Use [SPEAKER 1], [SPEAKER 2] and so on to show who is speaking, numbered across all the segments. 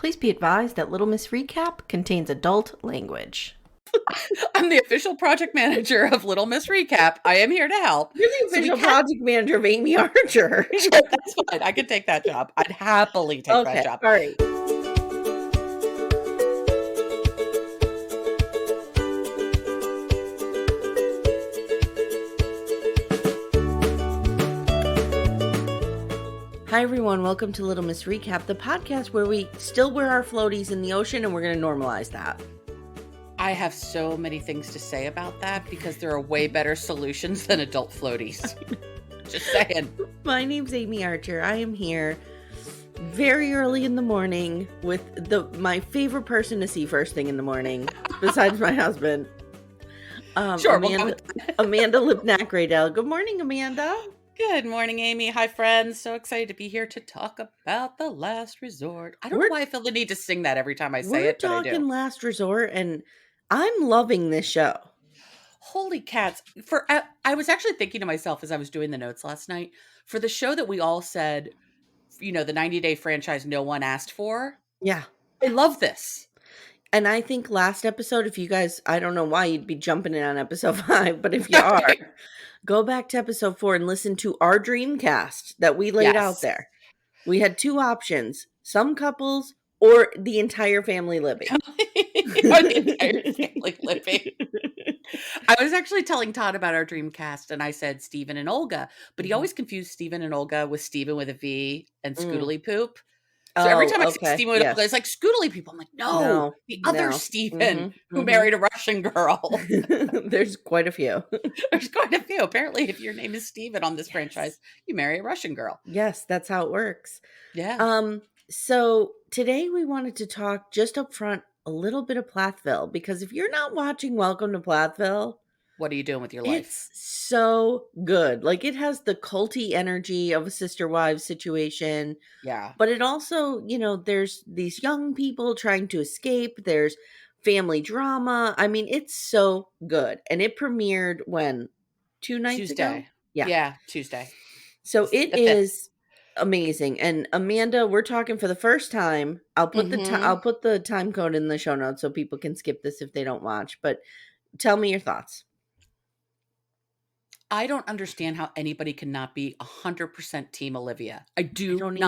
[SPEAKER 1] Please be advised that Little Miss Recap contains adult language.
[SPEAKER 2] I'm the official project manager of Little Miss Recap. I am here to help.
[SPEAKER 1] You're the official project manager of Amye Archer.
[SPEAKER 2] That's fine. I could take that job. I'd happily take that job.
[SPEAKER 1] All right. Hi, everyone. Welcome to Little Miss Recap, the podcast where we still wear our floaties in the ocean and we're going to normalize that.
[SPEAKER 2] I have so many things to say about that because there are way better solutions than adult floaties. Just saying.
[SPEAKER 1] My name's Amye Archer. I am here very early in the morning with my favorite person to see first thing in the morning, besides my husband.
[SPEAKER 2] Sure.
[SPEAKER 1] Amanda Lipnack-Radell. Good morning, Amanda.
[SPEAKER 2] Good morning, Amy. Hi, friends. So excited to be here to talk about The Last Resort. I don't know why I feel the need to sing that every time I say it, but I do.
[SPEAKER 1] We're talking Last Resort, and I'm loving this show.
[SPEAKER 2] Holy cats. I was actually thinking to myself as I was doing the notes last night, for the show that we all said, the 90-day franchise no one asked for.
[SPEAKER 1] Yeah.
[SPEAKER 2] I love this.
[SPEAKER 1] And I think last episode, if you guys, I don't know why you'd be jumping in on episode 5, but if you are, go back to episode 4 and listen to our dream cast that we laid out there. We had two options, some couples or the entire family living.
[SPEAKER 2] The entire family living. I was actually telling Todd about our dream cast, and I said Steven and Olga, but he always confused Steven and Olga with Steven with a V and Scootily Poop. So every time I see Steven with Olga, it's like Scootily Poop. I'm like, no, the other Steven who married a Russian girl.
[SPEAKER 1] There's quite a few.
[SPEAKER 2] There's quite a few. Apparently, if your name is Steven on this franchise, you marry a Russian girl.
[SPEAKER 1] Yes, that's how it works.
[SPEAKER 2] Yeah.
[SPEAKER 1] So today we wanted to talk just up front a little bit of Plathville, because if you're not watching Welcome to Plathville,
[SPEAKER 2] what are you doing with your life?
[SPEAKER 1] It's so good. Like, it has the culty energy of a Sister Wives situation.
[SPEAKER 2] Yeah.
[SPEAKER 1] But it also, there's these young people trying to escape. There's family drama. I mean, it's so good. And it premiered when? 2 nights ago?
[SPEAKER 2] Yeah, Tuesday.
[SPEAKER 1] So it is amazing. And Amanda, we're talking for the first time. I'll put the time code in the show notes so people can skip this if they don't watch. But tell me your thoughts.
[SPEAKER 2] I don't understand how anybody cannot be 100% Team Olivia. I don't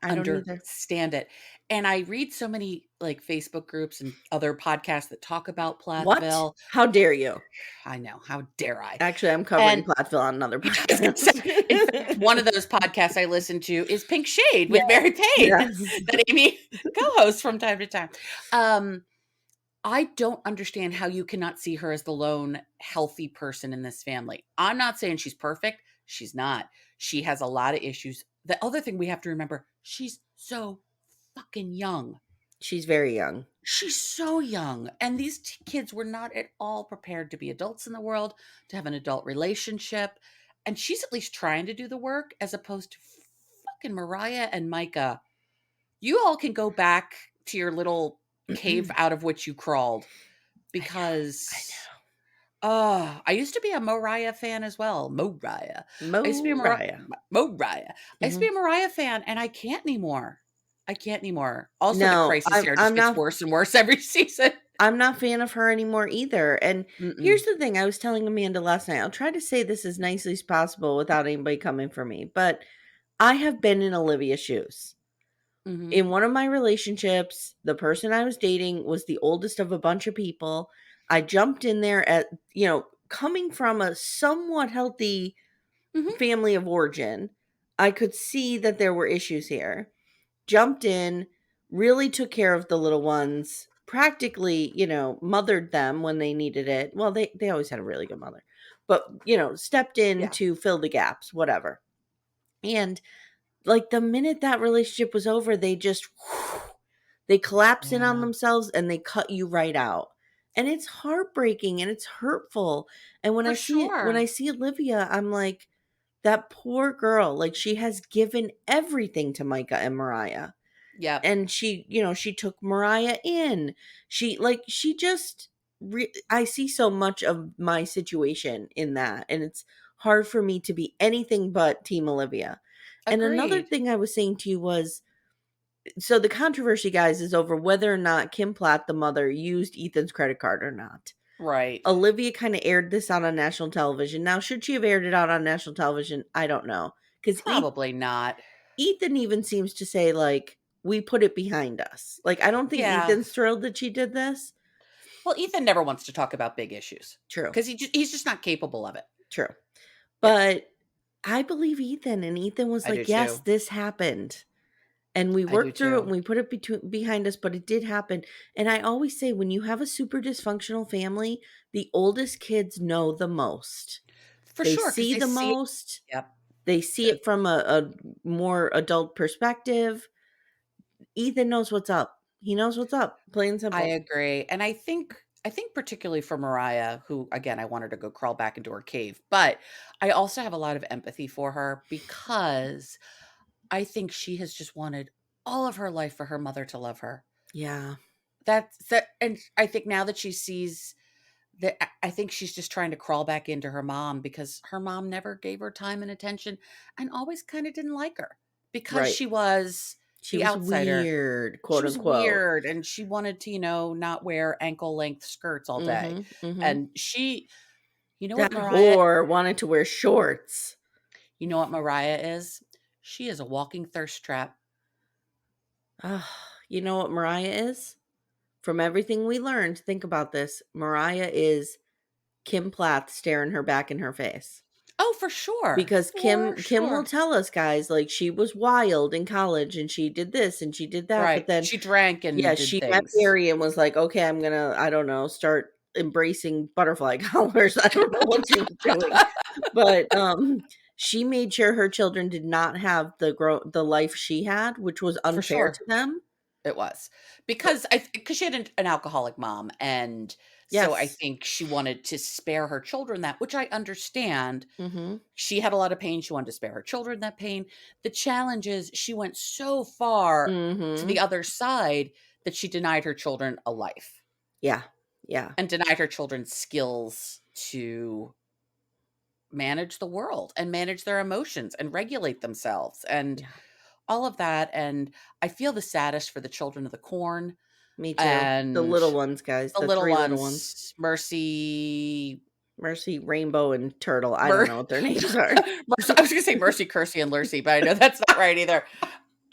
[SPEAKER 2] understand it. And I read so many Facebook groups and other podcasts that talk about Plathville.
[SPEAKER 1] What? How dare you?
[SPEAKER 2] I know. How dare I?
[SPEAKER 1] Actually, I'm covering Plathville on another podcast.
[SPEAKER 2] In fact, one of those podcasts I listen to is Pink Shade with Mary Payne that Amy co-hosts from time to time. I don't understand how you cannot see her as the lone healthy person in this family. I'm not saying she's perfect. She's not. She has a lot of issues. The other thing we have to remember, she's so fucking young.
[SPEAKER 1] She's very young.
[SPEAKER 2] She's so young. And these kids were not at all prepared to be adults in the world, to have an adult relationship. And she's at least trying to do the work, as opposed to fucking Mariah and Micah. You all can go back to your little cave out of which you crawled, because I used to be a Mariah fan as well. I used to be a Mariah fan, and I can't anymore. Also, the crisis here just gets worse and worse every season.
[SPEAKER 1] I'm not a fan of her anymore either. And here's the thing. I was telling Amanda last night, I'll try to say this as nicely as possible without anybody coming for me, but I have been in Olivia's shoes. In one of my relationships, the person I was dating was the oldest of a bunch of people. I jumped in there at, coming from a somewhat healthy family of origin. I could see that there were issues here. Jumped in, really took care of the little ones, practically, mothered them when they needed it. Well, they always had a really good mother, but, stepped in to fill the gaps, whatever. And the minute that relationship was over, they just, they collapse in on themselves and they cut you right out. And it's heartbreaking and it's hurtful. And when I see Olivia, I'm like, that poor girl, she has given everything to Micah and Mariah.
[SPEAKER 2] Yeah.
[SPEAKER 1] And she took Mariah in. I see so much of my situation in that. And it's hard for me to be anything but Team Olivia.
[SPEAKER 2] Agreed.
[SPEAKER 1] And another thing I was saying to you was, So the controversy, guys, is over whether or not Kim Platt, the mother, used Ethan's credit card or not.
[SPEAKER 2] Right.
[SPEAKER 1] Olivia kind of aired this out on national television. Now, should she have aired it out on national television? I don't know. Because
[SPEAKER 2] Probably not.
[SPEAKER 1] Ethan even seems to say, like, we put it behind us. Like, I don't think
[SPEAKER 2] Yeah.
[SPEAKER 1] Ethan's thrilled that she did this.
[SPEAKER 2] Well, Ethan never wants to talk about big issues
[SPEAKER 1] True,
[SPEAKER 2] because he's just not capable of it.
[SPEAKER 1] true.
[SPEAKER 2] Yeah,
[SPEAKER 1] But I believe Ethan, and Ethan was
[SPEAKER 2] I do
[SPEAKER 1] like, yes,
[SPEAKER 2] too.
[SPEAKER 1] this happened. And we
[SPEAKER 2] I do
[SPEAKER 1] worked through it and
[SPEAKER 2] too.
[SPEAKER 1] we put it behind us, but it did happen. And I always say, when you have a super dysfunctional family, the oldest kids know the most.
[SPEAKER 2] For
[SPEAKER 1] They
[SPEAKER 2] sure, because
[SPEAKER 1] see
[SPEAKER 2] they
[SPEAKER 1] the
[SPEAKER 2] see it.
[SPEAKER 1] most.
[SPEAKER 2] Yep.
[SPEAKER 1] They see it from a more adult perspective. Ethan knows what's up. He knows what's up, plain and
[SPEAKER 2] I
[SPEAKER 1] simple.
[SPEAKER 2] agree, and I think particularly for Mariah, who, again, I want her to go crawl back into her cave, but I also have a lot of empathy for her because I think she has just wanted all of her life for her mother to love her.
[SPEAKER 1] Yeah,
[SPEAKER 2] And I think now that she sees that, I think she's just trying to crawl back into her mom because her mom never gave her time and attention and always kind of didn't like her because
[SPEAKER 1] right.
[SPEAKER 2] she was
[SPEAKER 1] She
[SPEAKER 2] the
[SPEAKER 1] was
[SPEAKER 2] outsider.
[SPEAKER 1] weird,
[SPEAKER 2] She
[SPEAKER 1] quote
[SPEAKER 2] was
[SPEAKER 1] unquote.
[SPEAKER 2] weird and she wanted to, not wear ankle length skirts all day.
[SPEAKER 1] Mhm, mhm.
[SPEAKER 2] And you know
[SPEAKER 1] That
[SPEAKER 2] what Mariah,
[SPEAKER 1] whore wanted to wear shorts.
[SPEAKER 2] you know what Mariah is? She is a walking thirst trap.
[SPEAKER 1] Ugh, you know what Mariah is? From everything we learned, think about this. Mariah is Kim Plath staring her back in her face.
[SPEAKER 2] Oh, for sure.
[SPEAKER 1] Because
[SPEAKER 2] For
[SPEAKER 1] Kim will
[SPEAKER 2] sure.
[SPEAKER 1] tell us, guys, like, she was wild in college and she did this and she did that, but
[SPEAKER 2] Right.
[SPEAKER 1] then
[SPEAKER 2] She drank
[SPEAKER 1] yeah,
[SPEAKER 2] and did
[SPEAKER 1] she met
[SPEAKER 2] things.
[SPEAKER 1] Barry and was like, "Okay, I'm gonna, I don't know, start embracing butterfly collars." I don't know what she was doing, but, she made sure her children did not have the life she had, which was
[SPEAKER 2] For
[SPEAKER 1] unfair
[SPEAKER 2] sure.
[SPEAKER 1] to them.
[SPEAKER 2] It was.
[SPEAKER 1] But
[SPEAKER 2] Because she had an alcoholic mom, and so I
[SPEAKER 1] yes.
[SPEAKER 2] think she wanted to spare her children that, which I understand.
[SPEAKER 1] Mhm.
[SPEAKER 2] She had a lot of pain, she wanted to spare her children that pain. The challenge is she went so far to the
[SPEAKER 1] Mhm.
[SPEAKER 2] other side that she denied her children a life
[SPEAKER 1] Yeah. Yeah.
[SPEAKER 2] and denied her children skills to manage the world and manage their emotions and regulate themselves and
[SPEAKER 1] Yeah.
[SPEAKER 2] all of that, and I feel the saddest for the children of the corn
[SPEAKER 1] Me too. The
[SPEAKER 2] and
[SPEAKER 1] little ones, guys,
[SPEAKER 2] the
[SPEAKER 1] the
[SPEAKER 2] little
[SPEAKER 1] 3 little ones.
[SPEAKER 2] ones, Mercy,
[SPEAKER 1] Mercy, Rainbow, and Turtle. I don't
[SPEAKER 2] Mer
[SPEAKER 1] know what their names are.
[SPEAKER 2] I was gonna say Mercy, Kirsty, and Lucy, but I know that's not right either.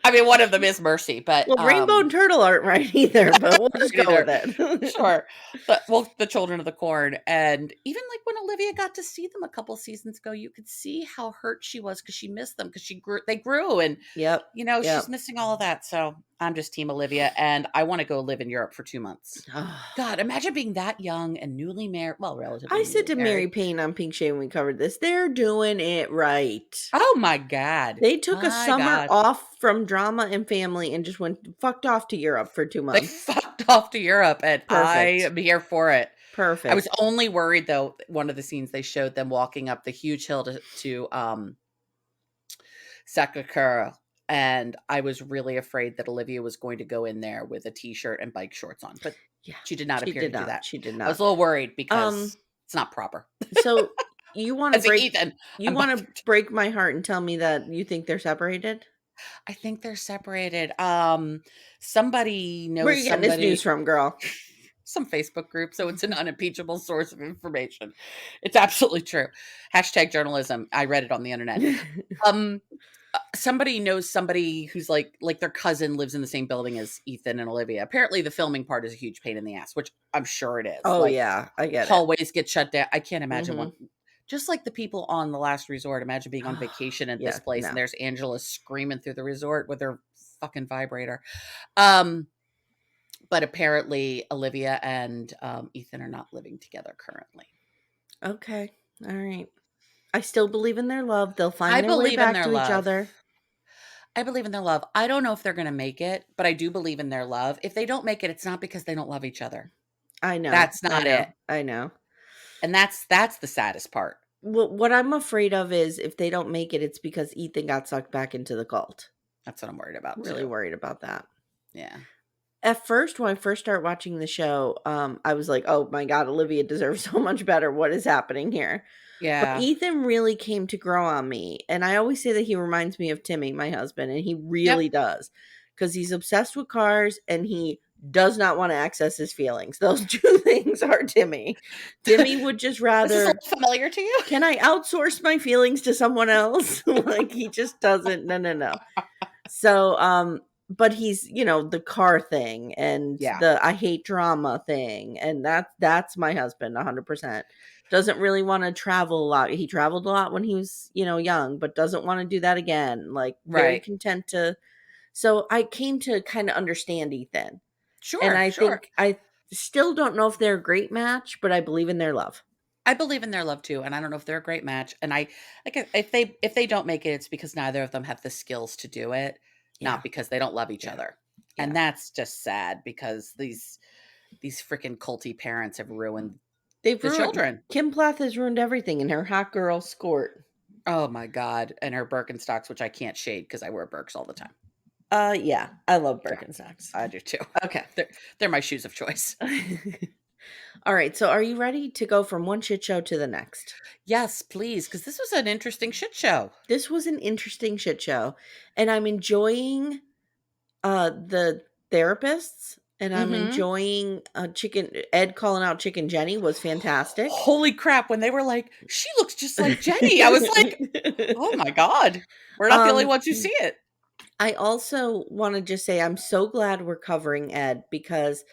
[SPEAKER 2] I mean, one of them is Mercy, but,
[SPEAKER 1] Well, Rainbow and Turtle aren't right either, but we'll just
[SPEAKER 2] right
[SPEAKER 1] go with
[SPEAKER 2] either.
[SPEAKER 1] it.
[SPEAKER 2] Sure. But, well, the children of the corn, and even, like, when Olivia got to see them a couple seasons ago, you could see how hurt she was because she missed them because they grew, and,
[SPEAKER 1] Yep.
[SPEAKER 2] she's
[SPEAKER 1] Yep.
[SPEAKER 2] missing all of that, so I'm just team Olivia, and I wanna go live in Europe for 2 months.
[SPEAKER 1] Ah.
[SPEAKER 2] God, imagine being that young and newly married, well, relatively
[SPEAKER 1] I said
[SPEAKER 2] newly
[SPEAKER 1] to
[SPEAKER 2] married.
[SPEAKER 1] Mary Payne on Pink Shade when we covered this, they're doing it right.
[SPEAKER 2] Oh my god.
[SPEAKER 1] They took a
[SPEAKER 2] My
[SPEAKER 1] summer
[SPEAKER 2] god.
[SPEAKER 1] off from drama and family and just went fucked off to Europe for 2
[SPEAKER 2] They
[SPEAKER 1] months.
[SPEAKER 2] fucked off to Europe, and I
[SPEAKER 1] Perfect.
[SPEAKER 2] am here for it. I was
[SPEAKER 1] Perfect.
[SPEAKER 2] only worried, though, one of the scenes they showed them walking up the huge hill to Sacré-Cœur, and I was really afraid that Olivia was going to go in there with a T-shirt and bike shorts on, but
[SPEAKER 1] Yeah.
[SPEAKER 2] she did not
[SPEAKER 1] She
[SPEAKER 2] appear to
[SPEAKER 1] did
[SPEAKER 2] do
[SPEAKER 1] not.
[SPEAKER 2] that.
[SPEAKER 1] She did
[SPEAKER 2] I was
[SPEAKER 1] not.
[SPEAKER 2] a little worried
[SPEAKER 1] Um,
[SPEAKER 2] because it's not proper.
[SPEAKER 1] so you wanna
[SPEAKER 2] As a
[SPEAKER 1] break
[SPEAKER 2] heathen,
[SPEAKER 1] you
[SPEAKER 2] I'm
[SPEAKER 1] wanna
[SPEAKER 2] bothered.
[SPEAKER 1] break my heart and tell me that you think they're separated?
[SPEAKER 2] I think they're separated. Somebody
[SPEAKER 1] Where are
[SPEAKER 2] knows
[SPEAKER 1] you getting this news
[SPEAKER 2] somebody.
[SPEAKER 1] from, girl?
[SPEAKER 2] Some Facebook group, so it's an unimpeachable source of information. It's absolutely true. Hashtag journalism. I read it on the internet. Um, somebody knows somebody who's like their cousin lives in the same building as Ethan and Olivia. Apparently, the filming part is a huge pain in the ass, which I'm sure it is.
[SPEAKER 1] Oh,
[SPEAKER 2] Like
[SPEAKER 1] yeah, I get it.
[SPEAKER 2] hallways get shut down. I can't imagine one.
[SPEAKER 1] Mhm.
[SPEAKER 2] Just like the people on The Last Resort, imagine being on vacation at this
[SPEAKER 1] Yeah,
[SPEAKER 2] place and
[SPEAKER 1] no.
[SPEAKER 2] there's Angela screaming through the resort with her fucking vibrator. Um, but apparently Olivia and, Ethan are not living together currently.
[SPEAKER 1] Okay, alright. I still believe in their love, they'll
[SPEAKER 2] I
[SPEAKER 1] find their way
[SPEAKER 2] believe in
[SPEAKER 1] back
[SPEAKER 2] their
[SPEAKER 1] to each
[SPEAKER 2] love.
[SPEAKER 1] other.
[SPEAKER 2] I believe in their love. I don't know if they're gonna make it, but I do believe in their love. If they don't make it, it's not because they don't love each other.
[SPEAKER 1] I know,
[SPEAKER 2] That's
[SPEAKER 1] I
[SPEAKER 2] not it.
[SPEAKER 1] know, I know.
[SPEAKER 2] And that's the saddest part.
[SPEAKER 1] What I'm afraid of is if they don't make it, it's because Ethan got sucked back into the cult.
[SPEAKER 2] That's what I'm worried about
[SPEAKER 1] Really
[SPEAKER 2] too.
[SPEAKER 1] worried about that.
[SPEAKER 2] Yeah.
[SPEAKER 1] At first, when I first started watching the show, I was like, "Oh my god, Olivia deserves so much better. What is happening here?" But
[SPEAKER 2] Yeah.
[SPEAKER 1] Ethan really came to grow on me, and I always say that he reminds me of Timmy, my husband, and he
[SPEAKER 2] Yep.
[SPEAKER 1] really does. because he's obsessed with cars and he does not want to access his feelings. Those two things are Timmy. Timmy would just
[SPEAKER 2] This is a
[SPEAKER 1] rather,
[SPEAKER 2] little familiar to you?
[SPEAKER 1] can I outsource my feelings to someone else? Like he just doesn't. No, no, no. So, but he's, the car thing and
[SPEAKER 2] Yeah.
[SPEAKER 1] the I hate drama thing, and that's my husband 100%. Doesn't really want to travel a lot. He traveled a lot when he was, young, but doesn't want to do that again. Like very
[SPEAKER 2] Right.
[SPEAKER 1] content to. So I came to kind of understand Ethan. And
[SPEAKER 2] Sure,
[SPEAKER 1] I
[SPEAKER 2] sure.
[SPEAKER 1] think I still don't know if they're a great match, but I believe in their love.
[SPEAKER 2] I believe in their love too, and I don't know if they're a great match. And I like if they don't make it, it's because neither of them have the skills to do it,
[SPEAKER 1] Yeah.
[SPEAKER 2] not because they don't love each
[SPEAKER 1] Yeah.
[SPEAKER 2] other. And
[SPEAKER 1] Yeah.
[SPEAKER 2] that's just sad because these freaking culty parents have ruined
[SPEAKER 1] They've
[SPEAKER 2] the
[SPEAKER 1] ruined
[SPEAKER 2] children.
[SPEAKER 1] Kim Plath has ruined everything in her hot girl skort.
[SPEAKER 2] Oh my god, and her Birkenstocks, which I can't shade because I wear Birks all the time.
[SPEAKER 1] Yeah, I love
[SPEAKER 2] Yeah,
[SPEAKER 1] Birkenstocks.
[SPEAKER 2] I do too.
[SPEAKER 1] Okay.
[SPEAKER 2] They're my shoes of choice.
[SPEAKER 1] All right, so are you ready to go from one shit show to the next?
[SPEAKER 2] Yes, please, because this was an interesting shit show.
[SPEAKER 1] This was an interesting shit show, and I'm enjoying the therapists, and I'm
[SPEAKER 2] Mhm.
[SPEAKER 1] enjoying Chicken Ed calling out Chicken Jenny was fantastic.
[SPEAKER 2] Holy crap, when they were like, "She looks just like Jenny," I was like, "Oh my god, we're not the only
[SPEAKER 1] um
[SPEAKER 2] ones who see it."
[SPEAKER 1] I also want to just say I'm so glad we're covering Ed because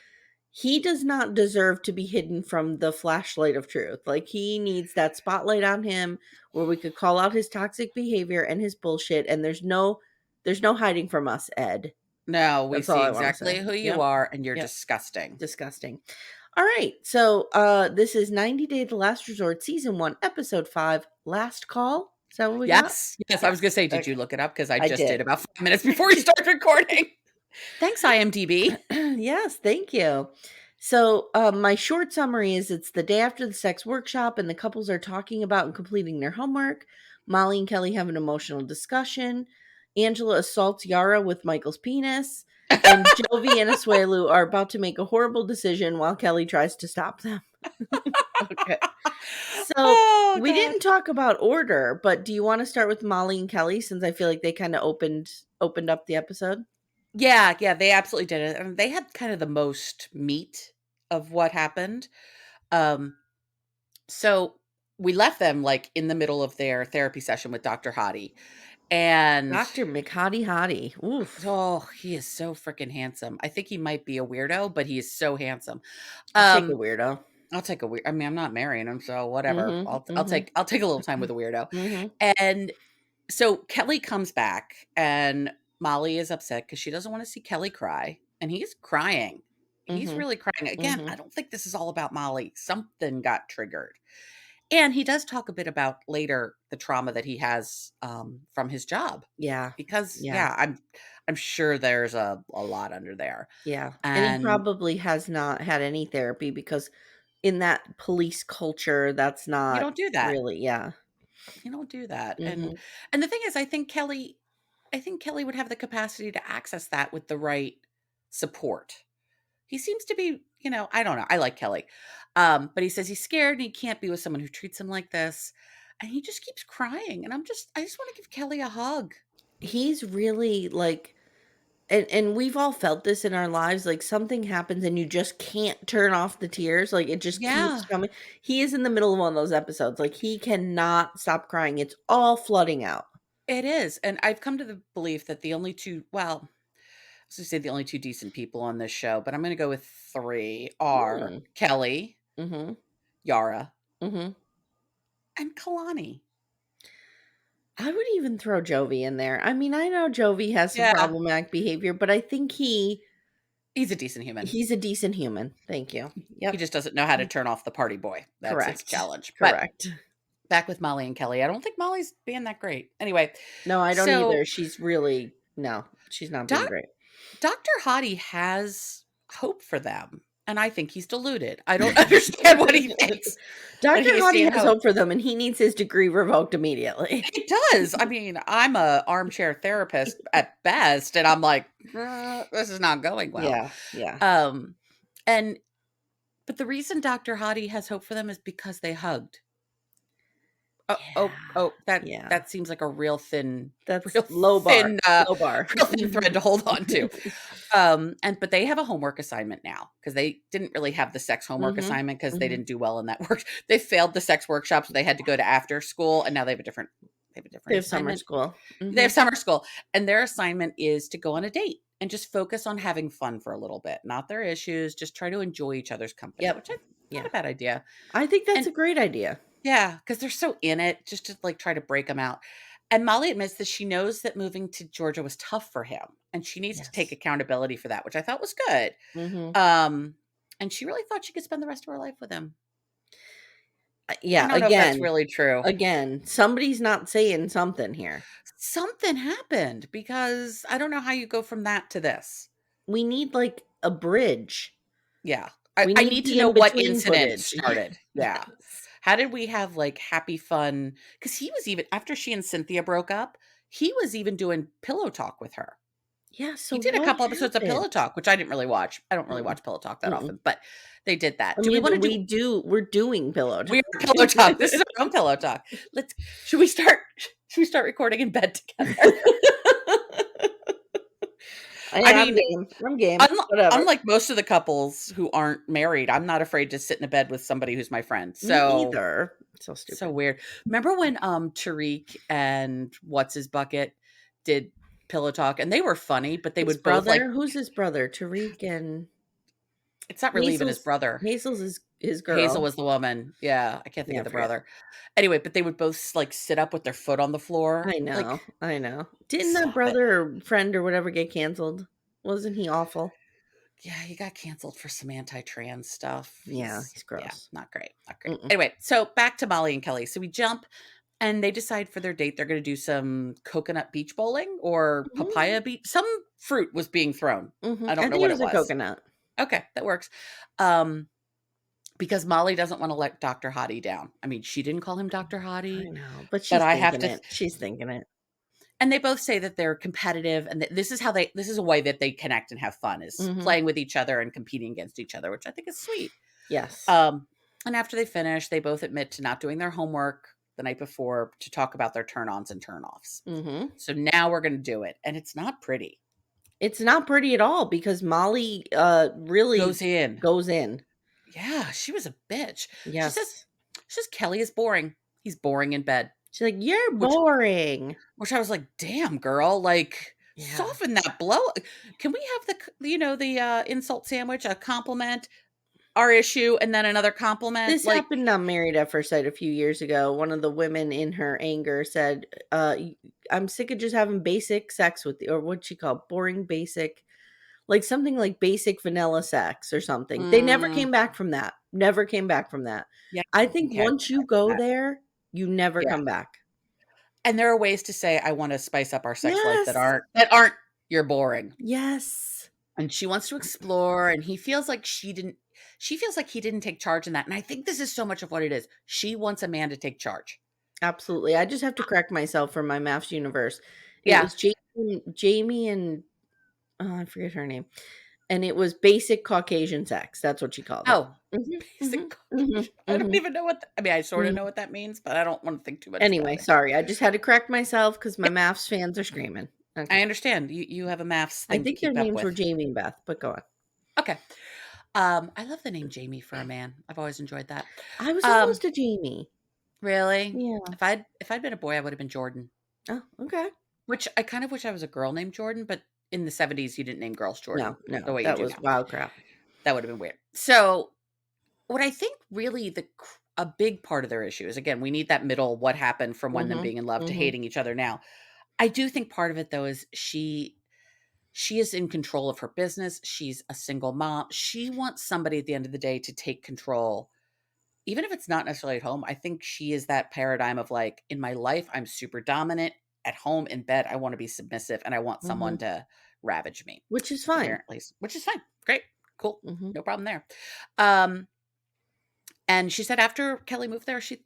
[SPEAKER 1] he does not deserve to be hidden from the flashlight of truth. Like he needs that spotlight on him where we could call out his toxic behavior and his bullshit, and there's no hiding from us, Ed.
[SPEAKER 2] No, we
[SPEAKER 1] That's all
[SPEAKER 2] see
[SPEAKER 1] I want to say.
[SPEAKER 2] exactly who you
[SPEAKER 1] Yep.
[SPEAKER 2] are, and you're
[SPEAKER 1] Yep.
[SPEAKER 2] disgusting.
[SPEAKER 1] Disgusting. All right. So this is 90 Day the Last Resort, season 1, episode 5, Last Call. Is that what we got?
[SPEAKER 2] Yes, yes, I was gonna
[SPEAKER 1] Yes.
[SPEAKER 2] say, did you
[SPEAKER 1] Okay.
[SPEAKER 2] look it up? Because I
[SPEAKER 1] I
[SPEAKER 2] just
[SPEAKER 1] did.
[SPEAKER 2] did about 5 minutes before we started recording. Thanks, IMDb.
[SPEAKER 1] Yes, thank you. So, my short summary is it's the day after the sex workshop, and the couples are talking about and completing their homework. Molly and Kelly have an emotional discussion. Angela assaults Yara with Michael's penis. And Jovi and Asuelu are about to make a horrible decision while Kelly tries to stop them. Okay. So,
[SPEAKER 2] Oh
[SPEAKER 1] we
[SPEAKER 2] god.
[SPEAKER 1] didn't talk about order, but do you want to start with Molly and Kelly since I feel like they kind of opened up the episode?
[SPEAKER 2] Yeah, yeah, they absolutely did it, and they had kind of the most meat of what happened. Um, so we left them, like, in the middle of their therapy session with Dr. Hottie, and
[SPEAKER 1] Dr. McHottie Hottie. Oof.
[SPEAKER 2] oh, he is so freaking handsome. I think he might be a weirdo, but he is so handsome.
[SPEAKER 1] I'll take a
[SPEAKER 2] Um,
[SPEAKER 1] weirdo.
[SPEAKER 2] I'll take a weird I mean, I'm not marrying him, so whatever.
[SPEAKER 1] Mhm,
[SPEAKER 2] I'll
[SPEAKER 1] mhm,
[SPEAKER 2] take a little time with a weirdo.
[SPEAKER 1] mhm,
[SPEAKER 2] And so Kelly comes back, and Molly is upset because she doesn't wanna see Kelly cry, and he's crying. He's
[SPEAKER 1] mhm,
[SPEAKER 2] really crying. Again, I
[SPEAKER 1] mhm.
[SPEAKER 2] don't think this is all about Molly. Something got triggered. And he does talk a bit about later the trauma that he has, from his job
[SPEAKER 1] Yeah,
[SPEAKER 2] because,
[SPEAKER 1] yeah,
[SPEAKER 2] yeah, I'm sure there's a lot under there.
[SPEAKER 1] yeah, and he
[SPEAKER 2] And
[SPEAKER 1] probably has not had any therapy because in that police culture, that's
[SPEAKER 2] you
[SPEAKER 1] not
[SPEAKER 2] don't do that.
[SPEAKER 1] really yeah.
[SPEAKER 2] You don't do that.
[SPEAKER 1] Mhm.
[SPEAKER 2] And the thing is, I think Kelly would have the capacity to access that with the right support. He seems to be, I don't know. I like Kelly. But he says he's scared and he can't be with someone who treats him like this. And he just keeps crying. And I just want to give Kelly a hug.
[SPEAKER 1] He's really, like, and we've all felt this in our lives, like, something happens and you just can't turn off the tears, like, it just keeps
[SPEAKER 2] Yeah,
[SPEAKER 1] coming. He is in the middle of one of those episodes, like, he cannot stop crying, it's all flooding out.
[SPEAKER 2] it is. And I've come to the belief that the only two, well, I was going to say the only two decent people on this show, but I'm going to go with three are
[SPEAKER 1] Mm.
[SPEAKER 2] Kelly,
[SPEAKER 1] Mhm,
[SPEAKER 2] Yara,
[SPEAKER 1] mhm.
[SPEAKER 2] and Kalani.
[SPEAKER 1] I would even throw Jovi in there. I mean, I know Jovi has some
[SPEAKER 2] Yeah,
[SPEAKER 1] problematic behavior, but I think
[SPEAKER 2] he's a decent human.
[SPEAKER 1] he's a decent human. Thank you.
[SPEAKER 2] He
[SPEAKER 1] Yep.
[SPEAKER 2] just doesn't know how to turn off the party boy. That's his
[SPEAKER 1] Correct.
[SPEAKER 2] challenge. But
[SPEAKER 1] Correct.
[SPEAKER 2] back with Molly and Kelly. I don't think Molly's being that great. Anyway,
[SPEAKER 1] No, I don't
[SPEAKER 2] so
[SPEAKER 1] either. She's really no, she's not being
[SPEAKER 2] Doc
[SPEAKER 1] great.
[SPEAKER 2] Dr. Hottie has hope for them, and I think he's deluded. I don't understand what he thinks when
[SPEAKER 1] Dr.
[SPEAKER 2] he's
[SPEAKER 1] Hottie
[SPEAKER 2] seeing
[SPEAKER 1] has
[SPEAKER 2] how
[SPEAKER 1] hope for them and he needs his degree revoked immediately.
[SPEAKER 2] he does. I mean, I'm a armchair therapist at best, and I'm like, this is not going well."
[SPEAKER 1] Yeah, yeah.
[SPEAKER 2] Um, and but the reason Dr. Hottie has hope for them is because they hugged.
[SPEAKER 1] Yeah.
[SPEAKER 2] That seems like a
[SPEAKER 1] That's
[SPEAKER 2] real
[SPEAKER 1] low bar.
[SPEAKER 2] thin,
[SPEAKER 1] Low bar.
[SPEAKER 2] real thin thread to hold on to. But they have a homework assignment now because they didn't really have the sex homework
[SPEAKER 1] Mhm.
[SPEAKER 2] assignment because they
[SPEAKER 1] Mhm.
[SPEAKER 2] didn't do well in that work. They failed the sex workshop, so they had to go to after school, and now they have a
[SPEAKER 1] They
[SPEAKER 2] different
[SPEAKER 1] have summer
[SPEAKER 2] assignment.
[SPEAKER 1] school.
[SPEAKER 2] They have
[SPEAKER 1] Mhm.
[SPEAKER 2] summer school, and their assignment is to go on a date and just focus on having fun for a little bit, not their issues, just try to enjoy each other's company, which
[SPEAKER 1] Yep.
[SPEAKER 2] I not
[SPEAKER 1] Yeah.
[SPEAKER 2] a bad idea.
[SPEAKER 1] I think that's
[SPEAKER 2] And
[SPEAKER 1] a great idea.
[SPEAKER 2] yeah, because 'cause they're so in it just to, like, try to break them out. And Molly admits that she knows that moving to Georgia was tough for him, and she needs to take
[SPEAKER 1] Yes.
[SPEAKER 2] accountability for that, which I thought was good.
[SPEAKER 1] Mhm.
[SPEAKER 2] Um, and she really thought she could spend the rest of her life with him. I
[SPEAKER 1] Yeah,
[SPEAKER 2] don't know if that's really true.
[SPEAKER 1] somebody's not saying something here.
[SPEAKER 2] Something happened because I don't know how you go from that to this.
[SPEAKER 1] We need, like, a bridge.
[SPEAKER 2] Yeah.
[SPEAKER 1] We
[SPEAKER 2] I
[SPEAKER 1] need
[SPEAKER 2] need to
[SPEAKER 1] the
[SPEAKER 2] know what
[SPEAKER 1] in-between
[SPEAKER 2] incident
[SPEAKER 1] footage.
[SPEAKER 2] started. Yeah.
[SPEAKER 1] Yes.
[SPEAKER 2] How did we have, like, happy fun? Because he was even after she and Cynthia broke up, he was even doing pillow talk with her.
[SPEAKER 1] Yeah,
[SPEAKER 2] He
[SPEAKER 1] so
[SPEAKER 2] did a
[SPEAKER 1] what
[SPEAKER 2] couple episodes of Pillow
[SPEAKER 1] happened?
[SPEAKER 2] Talk, which I didn't really watch. I don't really
[SPEAKER 1] Mm-mm,
[SPEAKER 2] watch Pillow Talk that
[SPEAKER 1] mm-mm.
[SPEAKER 2] often, but they did that.
[SPEAKER 1] I
[SPEAKER 2] Do we
[SPEAKER 1] mean,
[SPEAKER 2] wanna do
[SPEAKER 1] we're doing pillow talk.
[SPEAKER 2] weird Pillow Talk? This is our own Pillow Talk. Let's should we start should we start recording in bed together? I
[SPEAKER 1] I'm
[SPEAKER 2] mean,
[SPEAKER 1] game. I'm game. Whatever.
[SPEAKER 2] unlike most of the couples who aren't married, I'm not afraid to sit in a bed with somebody who's my friend.
[SPEAKER 1] Me
[SPEAKER 2] So
[SPEAKER 1] either. So
[SPEAKER 2] so
[SPEAKER 1] stupid.
[SPEAKER 2] weird. Remember when, Tariq and what's his bucket did Pillow Talk, and they were funny, but they
[SPEAKER 1] His
[SPEAKER 2] would both, like
[SPEAKER 1] brother? Who's his brother? Tariq and
[SPEAKER 2] it's not really even his
[SPEAKER 1] Hazel's
[SPEAKER 2] brother.
[SPEAKER 1] Hazel's his
[SPEAKER 2] Hazel
[SPEAKER 1] girl.
[SPEAKER 2] was the woman. Yeah, I can't think
[SPEAKER 1] Yeah,
[SPEAKER 2] of
[SPEAKER 1] I
[SPEAKER 2] the
[SPEAKER 1] forget.
[SPEAKER 2] brother. Anyway, but they would both, like, sit up with their foot on the floor.
[SPEAKER 1] I
[SPEAKER 2] Like,
[SPEAKER 1] know, I know. Didn't that
[SPEAKER 2] stop it.
[SPEAKER 1] brother or friend or whatever get canceled? Wasn't he awful?
[SPEAKER 2] Yeah, he got canceled for some anti-trans stuff.
[SPEAKER 1] Yeah, he's
[SPEAKER 2] Yeah,
[SPEAKER 1] gross.
[SPEAKER 2] not great, not great.
[SPEAKER 1] Mm-mm.
[SPEAKER 2] Anyway, so back to Molly and Kelly. So we jump and they decide for their date they're gonna do some coconut beach bowling or
[SPEAKER 1] Mhm,
[SPEAKER 2] papaya beach. Some fruit was being thrown.
[SPEAKER 1] mhm.
[SPEAKER 2] I
[SPEAKER 1] I
[SPEAKER 2] don't know
[SPEAKER 1] think it
[SPEAKER 2] what it
[SPEAKER 1] was a
[SPEAKER 2] was.
[SPEAKER 1] coconut.
[SPEAKER 2] Okay, that works. Um, because Molly doesn't want to let Dr. Hottie down. I mean, she didn't call him Dr.
[SPEAKER 1] I
[SPEAKER 2] Hottie,
[SPEAKER 1] know, but
[SPEAKER 2] but
[SPEAKER 1] she's
[SPEAKER 2] I have
[SPEAKER 1] thinking
[SPEAKER 2] to
[SPEAKER 1] it. She's thinking it.
[SPEAKER 2] and they both say that they're competitive and that this is a way that they connect and have fun is
[SPEAKER 1] Mhm.
[SPEAKER 2] playing with each other and competing against each other, which I think is sweet.
[SPEAKER 1] Yes.
[SPEAKER 2] Um, and after they finish, they both admit to not doing their homework the night before to talk about their turn-ons and turn-offs.
[SPEAKER 1] Mhm.
[SPEAKER 2] So now we're going to do it, and it's not pretty.
[SPEAKER 1] It's not pretty at all because Molly, really
[SPEAKER 2] Goes in.
[SPEAKER 1] goes in.
[SPEAKER 2] Yeah, she was a bitch. She says
[SPEAKER 1] Yes.
[SPEAKER 2] she says Kelly is boring. He's boring in bed,
[SPEAKER 1] She's like, "You're
[SPEAKER 2] which
[SPEAKER 1] boring."
[SPEAKER 2] I was like, "Damn, girl, like
[SPEAKER 1] Yeah.
[SPEAKER 2] soften that blow. Can we have the insult sandwich, a compliment, our issue, and then another compliment?"
[SPEAKER 1] This
[SPEAKER 2] Like,
[SPEAKER 1] happened on Married at First Sight a few years ago. One of the women in her anger said, I'm sick of just having basic sex with you," or what'd she call it? Boring basic, like something like basic vanilla sex or something. They never
[SPEAKER 2] mm,
[SPEAKER 1] came back from that. Never came back from that.
[SPEAKER 2] yeah,
[SPEAKER 1] I think
[SPEAKER 2] okay, I
[SPEAKER 1] once you go
[SPEAKER 2] that.
[SPEAKER 1] there, you never
[SPEAKER 2] Yeah.
[SPEAKER 1] come back.
[SPEAKER 2] And there are ways to say, "I wanna spice up our sex life that
[SPEAKER 1] Yes.
[SPEAKER 2] aren't you're boring."
[SPEAKER 1] Yes.
[SPEAKER 2] And she wants to explore, and he feels like she feels like he didn't take charge in that, and I think this is so much of what it is. She wants a man to take charge.
[SPEAKER 1] Absolutely. I just have to correct myself from my maths universe. It
[SPEAKER 2] Yeah.
[SPEAKER 1] was Jamie and oh, I forget her name. And it was basic Caucasian sex. That's what she called it.
[SPEAKER 2] Oh,
[SPEAKER 1] Mhm, mhm,
[SPEAKER 2] basic
[SPEAKER 1] mhm,
[SPEAKER 2] Caucasian. I don't
[SPEAKER 1] mhm,
[SPEAKER 2] even know I mean, I sorta know
[SPEAKER 1] mhm.
[SPEAKER 2] what that means, but I don't wanna think too much
[SPEAKER 1] Anyway,
[SPEAKER 2] about it.
[SPEAKER 1] sorry. I just had to correct myself because my
[SPEAKER 2] Yep,
[SPEAKER 1] maths fans are screaming.
[SPEAKER 2] I
[SPEAKER 1] Okay.
[SPEAKER 2] understand. You have a maths
[SPEAKER 1] I
[SPEAKER 2] thing to
[SPEAKER 1] think their
[SPEAKER 2] keep up
[SPEAKER 1] names were
[SPEAKER 2] with.
[SPEAKER 1] Jamie and Beth, but go on.
[SPEAKER 2] Okay. I love the name Jamie for a man. I've always enjoyed that.
[SPEAKER 1] I was
[SPEAKER 2] Um,
[SPEAKER 1] almost a Jamie.
[SPEAKER 2] really?
[SPEAKER 1] Yeah.
[SPEAKER 2] If I'd been a boy, I would have been Jordan,
[SPEAKER 1] Oh, okay.
[SPEAKER 2] which I kind of wish I was a girl named Jordan, but in the 70s, you didn't name girls Jordan
[SPEAKER 1] No, no,
[SPEAKER 2] the way you
[SPEAKER 1] that
[SPEAKER 2] do
[SPEAKER 1] was
[SPEAKER 2] now.
[SPEAKER 1] wild crap.
[SPEAKER 2] That would have been weird. So, what I think really a big part of their issue is again, we need that middle what happened from when them
[SPEAKER 1] Mhm,
[SPEAKER 2] being in love to
[SPEAKER 1] mhm,
[SPEAKER 2] hating each other now. I do think part of it though is she is in control of her business. She's a single mom. She wants somebody at the end of the day to take control. Even if it's not necessarily at home, I think she is that paradigm of like in my life I'm super dominant, at home in bed I want to be submissive and I want someone
[SPEAKER 1] mhm.
[SPEAKER 2] to ravage me.
[SPEAKER 1] Which is fine.
[SPEAKER 2] Apparently, which is fine. Great. Cool.
[SPEAKER 1] Mhm,
[SPEAKER 2] No problem there. Um and she said after Kelly moved there, she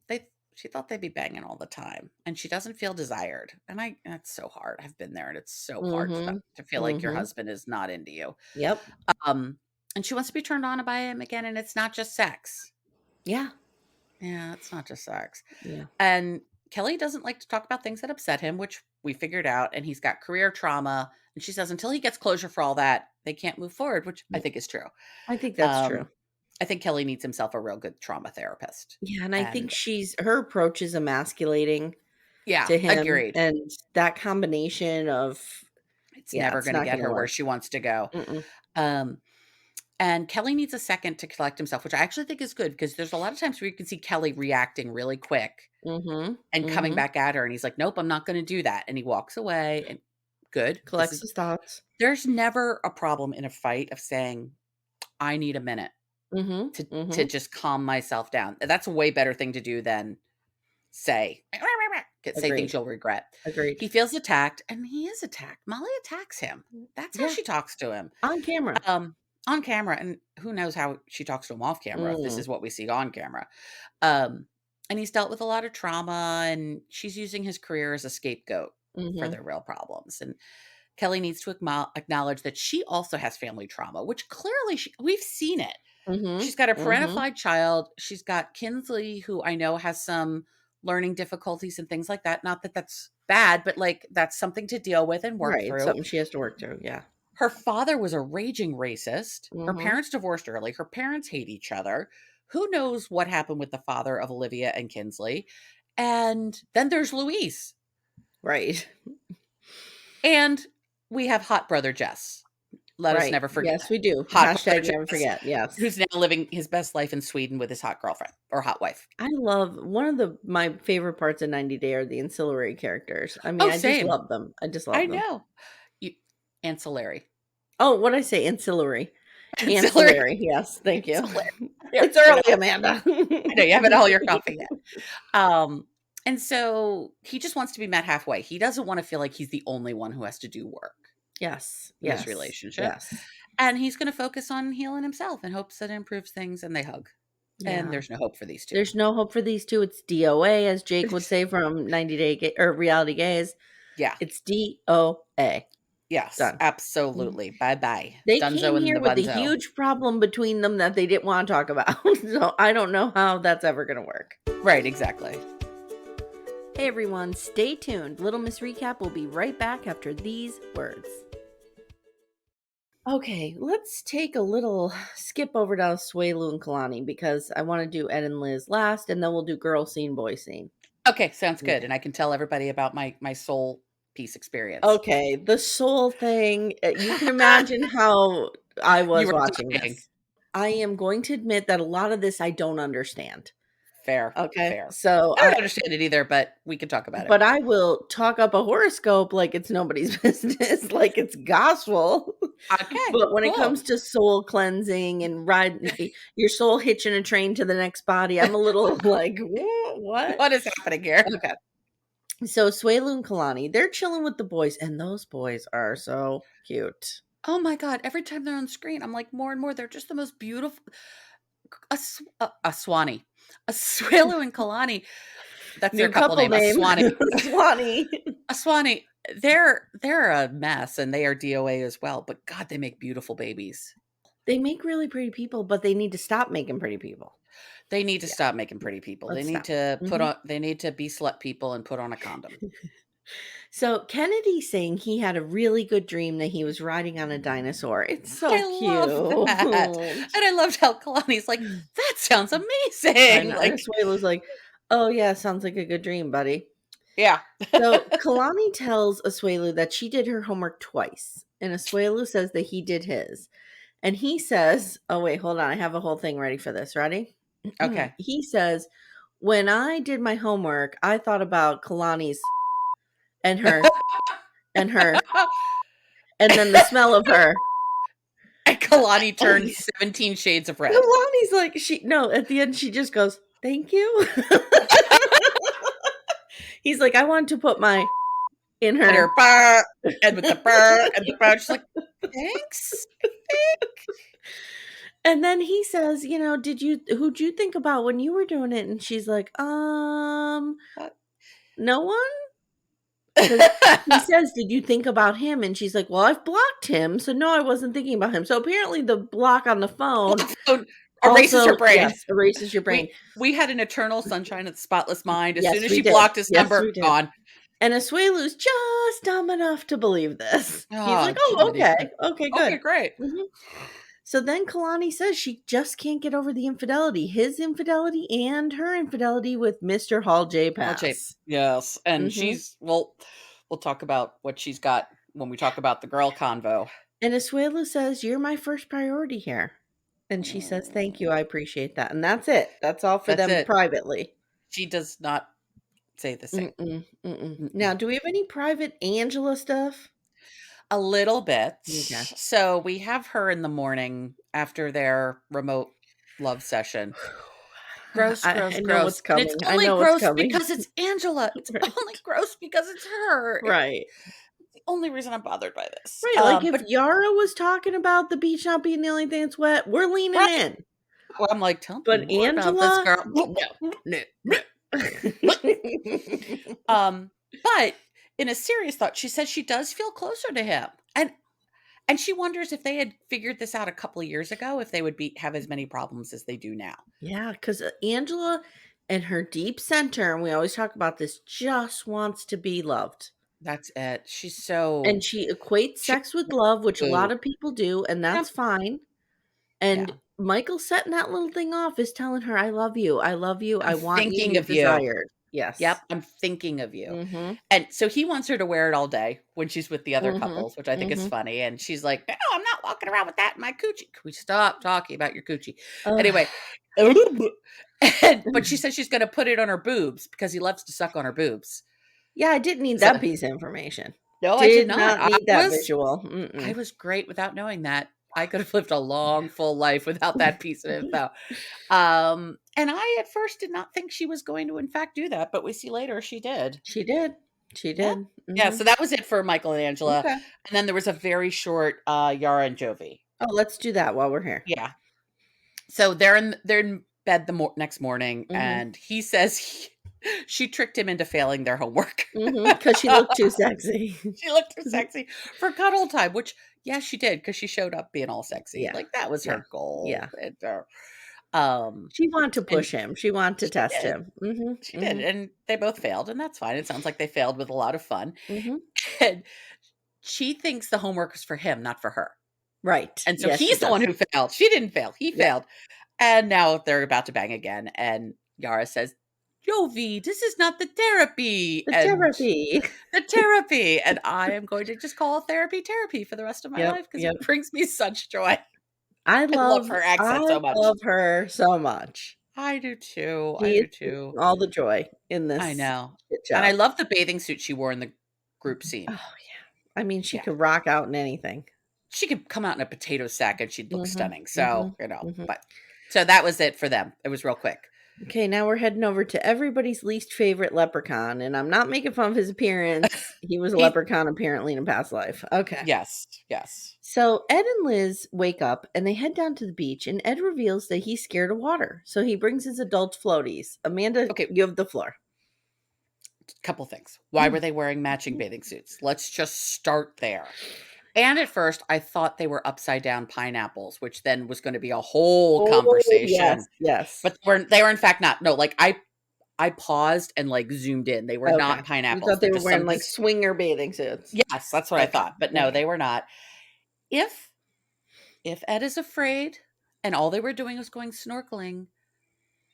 [SPEAKER 2] thought they'd be banging all the time, and she doesn't feel desired. And that's so hard. I've been there, and it's so hard
[SPEAKER 1] mhm,
[SPEAKER 2] to feel like your
[SPEAKER 1] mhm.
[SPEAKER 2] husband is not into you.
[SPEAKER 1] Yep.
[SPEAKER 2] Um, and she wants to be turned on by him again, and it's not just sex.
[SPEAKER 1] Yeah,
[SPEAKER 2] Yeah, it's not just sex.
[SPEAKER 1] yeah.
[SPEAKER 2] And Kelly doesn't like to talk about things that upset him, which we figured out, and he's got career trauma. And she says until he gets closure for all that, they can't move forward, which I think is true.
[SPEAKER 1] I think that's true.
[SPEAKER 2] Um, I think Kelly needs himself a real good trauma therapist.
[SPEAKER 1] Yeah, and I think
[SPEAKER 2] And
[SPEAKER 1] her approach is emasculating
[SPEAKER 2] yeah,
[SPEAKER 1] to him,
[SPEAKER 2] agreed.
[SPEAKER 1] and that combination of
[SPEAKER 2] It's
[SPEAKER 1] yeah,
[SPEAKER 2] never
[SPEAKER 1] it's
[SPEAKER 2] going to
[SPEAKER 1] not
[SPEAKER 2] get
[SPEAKER 1] gonna
[SPEAKER 2] her where
[SPEAKER 1] work.
[SPEAKER 2] she wants to go.
[SPEAKER 1] Mm-mm.
[SPEAKER 2] Um, and Kelly needs a second to collect himself, which I actually think is good because there's a lot of times where you can see Kelly reacting really quick
[SPEAKER 1] Mhm,
[SPEAKER 2] and coming
[SPEAKER 1] mhm.
[SPEAKER 2] back at her. And he's like, nope, I'm not going to do that. And he walks away and good.
[SPEAKER 1] Collects his thoughts.
[SPEAKER 2] There's never a problem in a fight of saying, I need a minute
[SPEAKER 1] Mhm,
[SPEAKER 2] to
[SPEAKER 1] mhm.
[SPEAKER 2] just calm myself down. That's a way better thing to do than say say things
[SPEAKER 1] Agreed,
[SPEAKER 2] you'll regret.
[SPEAKER 1] agreed.
[SPEAKER 2] He feels attacked, and he is attacked. Molly attacks him. That's how
[SPEAKER 1] Yeah,
[SPEAKER 2] she talks to him.
[SPEAKER 1] on camera.
[SPEAKER 2] Um, on camera, and who knows how she talks to him off camera if this
[SPEAKER 1] Mm,
[SPEAKER 2] is what we see on camera. Um, and he's dealt with a lot of trauma, and she's using his career as a scapegoat for
[SPEAKER 1] mhm,
[SPEAKER 2] their real problems. And Kelly needs to acknowledge that she also has family trauma, which clearly we've seen it.
[SPEAKER 1] mhm,
[SPEAKER 2] She's got a
[SPEAKER 1] mhm.
[SPEAKER 2] parentified child. She's got Kinsley, who I know has some learning difficulties and things like that. Not that that's bad, but like that's something to deal with and work
[SPEAKER 1] Right, it's
[SPEAKER 2] through.
[SPEAKER 1] something she has to work through, yeah.
[SPEAKER 2] Her father was a raging racist. Her
[SPEAKER 1] Mhm.
[SPEAKER 2] parents divorced early. Her parents hate each other. Who knows what happened with the father of Olivia and Kinsley? And then there's Louise.
[SPEAKER 1] Right,
[SPEAKER 2] And we have hot brother Jess. Let us
[SPEAKER 1] right.
[SPEAKER 2] never forget
[SPEAKER 1] Yes, we do.
[SPEAKER 2] hot brother
[SPEAKER 1] Hashtag never
[SPEAKER 2] Jess,
[SPEAKER 1] forget, yes.
[SPEAKER 2] who's now living his best life in Sweden with his hot girlfriend or hot wife.
[SPEAKER 1] I love one of my favorite parts of 90 Day are the ancillary characters. I mean,
[SPEAKER 2] Oh,
[SPEAKER 1] I just
[SPEAKER 2] same.
[SPEAKER 1] love them. I just
[SPEAKER 2] I
[SPEAKER 1] love them.
[SPEAKER 2] know. You ancillary.
[SPEAKER 1] Oh, what'd I say? Ancillary.
[SPEAKER 2] Ancillary.
[SPEAKER 1] Ancillary, yes, thank you.
[SPEAKER 2] Ancillary. There
[SPEAKER 1] It's
[SPEAKER 2] we go.
[SPEAKER 1] early, Amanda.
[SPEAKER 2] I know you haven't had all your coffee yet. And so he just wants to be met halfway. He doesn't want to feel like he's the only one who has to do work
[SPEAKER 1] Yes,
[SPEAKER 2] in this
[SPEAKER 1] yes,
[SPEAKER 2] relationship.
[SPEAKER 1] yes.
[SPEAKER 2] And he's going to focus on healing himself and hopes that it improves things and they hug. And
[SPEAKER 1] Yeah.
[SPEAKER 2] there's no hope for these two.
[SPEAKER 1] There's no hope for these 2, it's DOA, as Jake would say from 90 Day or Reality Gaze.
[SPEAKER 2] Yeah.
[SPEAKER 1] It's DOA.
[SPEAKER 2] Yes,
[SPEAKER 1] Done. Mhm.
[SPEAKER 2] absolutely. Bye-bye.
[SPEAKER 1] They
[SPEAKER 2] Dunzo
[SPEAKER 1] came
[SPEAKER 2] and
[SPEAKER 1] here
[SPEAKER 2] the
[SPEAKER 1] with a
[SPEAKER 2] bunzo.
[SPEAKER 1] huge problem between them that they didn't wanna talk about, so I don't know how that's ever gonna work.
[SPEAKER 2] Right, exactly.
[SPEAKER 1] Hey, everyone, stay tuned. Little Miss Recap will be right back after these words. Okay, let's take a little skip over to Asuelu and Kalani because I wanna do Ed and Liz last, and then we'll do girl scene, boy scene.
[SPEAKER 2] Okay, sounds good.
[SPEAKER 1] Okay.
[SPEAKER 2] And I can tell everybody about my soul piece experience.
[SPEAKER 1] Okay, the soul thing, you can imagine how I
[SPEAKER 2] You
[SPEAKER 1] was
[SPEAKER 2] were
[SPEAKER 1] watching
[SPEAKER 2] dying.
[SPEAKER 1] this. I am going to admit that a lot of this I don't understand.
[SPEAKER 2] Fair,
[SPEAKER 1] Okay,
[SPEAKER 2] fair.
[SPEAKER 1] so
[SPEAKER 2] I don't understand it either, but we can talk about it.
[SPEAKER 1] but I will talk up a horoscope like it's nobody's business, like it's gospel.
[SPEAKER 2] Okay,
[SPEAKER 1] But when it
[SPEAKER 2] cool.
[SPEAKER 1] comes to soul cleansing and riding your soul hitching a train to the next body, I'm a little like, what?
[SPEAKER 2] What is happening here?
[SPEAKER 1] Okay. So Suelu and Kalani, they're chilling with the boys, and those boys are so cute.
[SPEAKER 2] Oh my god, every time they're on screen, I'm like more and more, they're just the most beautiful a Swanee. A Swelu and Kalani. That's their
[SPEAKER 1] New
[SPEAKER 2] couple
[SPEAKER 1] couple
[SPEAKER 2] name, a
[SPEAKER 1] name,
[SPEAKER 2] Swanee.
[SPEAKER 1] Swanee.
[SPEAKER 2] A Swanee. They're a mess and they are DOA as well, but god, they make beautiful babies.
[SPEAKER 1] They make really pretty people, but they need to stop making pretty people.
[SPEAKER 2] They need to
[SPEAKER 1] Yeah,
[SPEAKER 2] stop making pretty people. They
[SPEAKER 1] let's
[SPEAKER 2] need
[SPEAKER 1] stop.
[SPEAKER 2] to
[SPEAKER 1] Mhm.
[SPEAKER 2] they need to be slut people and put on a condom.
[SPEAKER 1] So Kennedy saying he had a really good dream that he was riding on a dinosaur. It's so
[SPEAKER 2] I love that.
[SPEAKER 1] cute.
[SPEAKER 2] And I loved how Kalani's like, "That sounds
[SPEAKER 1] I
[SPEAKER 2] amazing."
[SPEAKER 1] know. And
[SPEAKER 2] Like,
[SPEAKER 1] Asuelu's like, oh yeah, sounds like a good dream, buddy.
[SPEAKER 2] yeah.
[SPEAKER 1] So Kalani tells Asuelu that she did her homework twice. And Asuelu says that he did his. And he says, oh wait, hold on. I have a whole thing ready for this. Ready?
[SPEAKER 2] Okay.
[SPEAKER 1] He says, when I did my homework, I thought about Kalani's and and her and then the smell of her.
[SPEAKER 2] And Kalani
[SPEAKER 1] And
[SPEAKER 2] turned 17 shades of red.
[SPEAKER 1] Kalani's like, at the end, she just goes, thank you. He's like, I want to put my in
[SPEAKER 2] And
[SPEAKER 1] her.
[SPEAKER 2] her burr, and with the burr and the burr, she's like, "Thanks."
[SPEAKER 1] And then he says, who'd you think about when you were doing it? And she's like, no one? Because he says, did you think about him? And she's like, well, I've blocked him. So no, I wasn't thinking about him. So apparently the block on the phone
[SPEAKER 2] Erases her
[SPEAKER 1] Also,
[SPEAKER 2] brain.
[SPEAKER 1] yes, erases your brain.
[SPEAKER 2] We had an eternal sunshine of the spotless mind. As soon
[SPEAKER 1] Yes,
[SPEAKER 2] as
[SPEAKER 1] we
[SPEAKER 2] she
[SPEAKER 1] did.
[SPEAKER 2] blocked his
[SPEAKER 1] Yes,
[SPEAKER 2] number,
[SPEAKER 1] we did.
[SPEAKER 2] gone.
[SPEAKER 1] And Asuelu's just dumb enough to believe this. He's like,
[SPEAKER 2] Oh,
[SPEAKER 1] "Oh,
[SPEAKER 2] gee,
[SPEAKER 1] okay. Okay,
[SPEAKER 2] okay,
[SPEAKER 1] good."
[SPEAKER 2] great.
[SPEAKER 1] Mhm. So then Kalani says she just can't get over the infidelity, his infidelity and her infidelity with Mr. Hall J.
[SPEAKER 2] All shape.
[SPEAKER 1] Pass.
[SPEAKER 2] Yes. And
[SPEAKER 1] Mhm.
[SPEAKER 2] we'll talk about what she's got when we talk about the girl convo.
[SPEAKER 1] And Asuelu says, "You're my first priority here." And she says, "Thank you.
[SPEAKER 2] Mm,
[SPEAKER 1] I appreciate that." And that's it. That's all for
[SPEAKER 2] that's
[SPEAKER 1] them
[SPEAKER 2] it.
[SPEAKER 1] privately.
[SPEAKER 2] She does not say the same.
[SPEAKER 1] Mm-mm, mm-mm.
[SPEAKER 2] Mm-mm.
[SPEAKER 1] Now, do we have any private Angela stuff?
[SPEAKER 2] A little bit.
[SPEAKER 1] Okay.
[SPEAKER 2] So we have her in the morning after their remote love session. Gross, gross,
[SPEAKER 1] I know what's
[SPEAKER 2] gross. And it's
[SPEAKER 1] coming. I
[SPEAKER 2] only
[SPEAKER 1] know what's
[SPEAKER 2] gross
[SPEAKER 1] coming.
[SPEAKER 2] because it's Angela. It's
[SPEAKER 1] Right.
[SPEAKER 2] only gross because it's her. It's
[SPEAKER 1] Right.
[SPEAKER 2] the only reason I'm bothered by this.
[SPEAKER 1] Right. Like if
[SPEAKER 2] But
[SPEAKER 1] Yara was talking about the beach not being the only thing that's wet, we're leaning
[SPEAKER 2] right.
[SPEAKER 1] in.
[SPEAKER 2] Well, I'm like, tell me
[SPEAKER 1] But
[SPEAKER 2] more about this
[SPEAKER 1] Angela,
[SPEAKER 2] girl.
[SPEAKER 1] no, no, no.
[SPEAKER 2] But in a serious thought, she says she does feel closer to him. And she wonders if they had figured this out a couple of years ago, if they would have as many problems as they do now.
[SPEAKER 1] Yeah, because Angela and her deep center, and we always talk about this, just wants to be loved.
[SPEAKER 2] That's it. She's so
[SPEAKER 1] And she equates
[SPEAKER 2] she
[SPEAKER 1] sex with love, which a lot
[SPEAKER 2] boo.
[SPEAKER 1] of people do, and
[SPEAKER 2] Yeah.
[SPEAKER 1] that's fine.
[SPEAKER 2] Yeah.
[SPEAKER 1] And Michael setting that little thing off is telling her, "I love you. I love you. I
[SPEAKER 2] I'm
[SPEAKER 1] want you.
[SPEAKER 2] thinking
[SPEAKER 1] You're
[SPEAKER 2] of you.
[SPEAKER 1] desired."
[SPEAKER 2] Yep,
[SPEAKER 1] Yes.
[SPEAKER 2] I'm thinking of you.
[SPEAKER 1] Mhm.
[SPEAKER 2] And so he wants her to wear it all day when she's with the other
[SPEAKER 1] Mhm.
[SPEAKER 2] couples, which I think is
[SPEAKER 1] Mhm.
[SPEAKER 2] funny. And she's like, "No, I'm not walking around with that in my coochie. Can we stop talking about your coochie?"
[SPEAKER 1] Ugh.
[SPEAKER 2] Anyway, but she says she's going to put it on her boobs because he loves to suck on her boobs.
[SPEAKER 1] Yeah, I didn't need
[SPEAKER 2] So
[SPEAKER 1] that piece of information.
[SPEAKER 2] no, I did
[SPEAKER 1] Did
[SPEAKER 2] not.
[SPEAKER 1] not need that visual.
[SPEAKER 2] I
[SPEAKER 1] Mm-mm.
[SPEAKER 2] was great without knowing that. I could have lived a long, full life without that piece of info. And I at first did not think she was going to in fact do that, but we see later she did.
[SPEAKER 1] She did. She
[SPEAKER 2] Yeah.
[SPEAKER 1] did.
[SPEAKER 2] Yeah, so
[SPEAKER 1] Mhm.
[SPEAKER 2] that was it for Michael and Angela.
[SPEAKER 1] Okay.
[SPEAKER 2] And then there was a very short Yara and Jovi.
[SPEAKER 1] Oh, let's do that while we're here.
[SPEAKER 2] Yeah. So they're in bed the next morning
[SPEAKER 1] Mhm.
[SPEAKER 2] and he says she tricked him into failing their homework.
[SPEAKER 1] Mhm. 'Cause she looked too sexy.
[SPEAKER 2] She looked too sexy for cuddle time, which yeah, she did because she showed up being all sexy.
[SPEAKER 1] Yeah.
[SPEAKER 2] Like that was
[SPEAKER 1] Yeah.
[SPEAKER 2] her goal.
[SPEAKER 1] Yeah.
[SPEAKER 2] Um
[SPEAKER 1] She wanted to
[SPEAKER 2] and
[SPEAKER 1] push him. She wanted to
[SPEAKER 2] she
[SPEAKER 1] test
[SPEAKER 2] did.
[SPEAKER 1] him. Mhm.
[SPEAKER 2] She did.
[SPEAKER 1] Mhm.
[SPEAKER 2] And they both failed, and that's fine. It sounds like they failed with a lot of fun.
[SPEAKER 1] Mhm.
[SPEAKER 2] And she thinks the homework was for him, not for her.
[SPEAKER 1] Right.
[SPEAKER 2] And so
[SPEAKER 1] Yes, she
[SPEAKER 2] he's the one
[SPEAKER 1] does.
[SPEAKER 2] who failed. She didn't fail. He
[SPEAKER 1] Yeah.
[SPEAKER 2] failed. And now they're about to bang again. And Yara says, Jovi, this is not the therapy.
[SPEAKER 1] The
[SPEAKER 2] And
[SPEAKER 1] therapy.
[SPEAKER 2] the therapy. And I am going to just call therapy for the rest of my
[SPEAKER 1] Yep.
[SPEAKER 2] life because it
[SPEAKER 1] Yep.
[SPEAKER 2] brings me such joy.
[SPEAKER 1] I
[SPEAKER 2] I love
[SPEAKER 1] love
[SPEAKER 2] her accent
[SPEAKER 1] I
[SPEAKER 2] so much.
[SPEAKER 1] love her so much.
[SPEAKER 2] I do too. I
[SPEAKER 1] She is
[SPEAKER 2] do too.
[SPEAKER 1] all the joy in
[SPEAKER 2] I
[SPEAKER 1] this
[SPEAKER 2] know.
[SPEAKER 1] shit
[SPEAKER 2] And I
[SPEAKER 1] show.
[SPEAKER 2] love the bathing suit she wore in the group
[SPEAKER 1] Oh,
[SPEAKER 2] scene.
[SPEAKER 1] yeah. I mean, she
[SPEAKER 2] Yeah.
[SPEAKER 1] could rock out in anything.
[SPEAKER 2] She could come out in a potato sack and she'd look
[SPEAKER 1] Mhm.
[SPEAKER 2] stunning. So,
[SPEAKER 1] Mhm. Mhm.
[SPEAKER 2] but so that was it for them. It was real quick.
[SPEAKER 1] Okay, now we're heading over to everybody's least favorite leprechaun, and I'm not making fun of his appearance. He was a
[SPEAKER 2] He
[SPEAKER 1] leprechaun apparently in a past life. Okay.
[SPEAKER 2] Yes, yes.
[SPEAKER 1] So Ed and Liz wake up and they head down to the beach, and Ed reveals that he's scared of water. So he brings his adult floaties. Amanda,
[SPEAKER 2] Okay,
[SPEAKER 1] you have the floor.
[SPEAKER 2] couple things. Why were they wearing matching bathing suits? Let's just start there. And at first, I thought they were upside down pineapples, which then was going to be a whole
[SPEAKER 1] Oh, yes,
[SPEAKER 2] conversation.
[SPEAKER 1] yes.
[SPEAKER 2] But they were in fact not. No, like I paused and like zoomed in. They were
[SPEAKER 1] Okay.
[SPEAKER 2] not
[SPEAKER 1] You
[SPEAKER 2] pineapples.
[SPEAKER 1] thought they
[SPEAKER 2] They're
[SPEAKER 1] were
[SPEAKER 2] just
[SPEAKER 1] wearing
[SPEAKER 2] some
[SPEAKER 1] like swinger bathing suits.
[SPEAKER 2] yes, that's what I
[SPEAKER 1] Okay.
[SPEAKER 2] thought. But no,
[SPEAKER 1] Okay.
[SPEAKER 2] they were not. If if Ed is afraid and all they were doing was going snorkeling,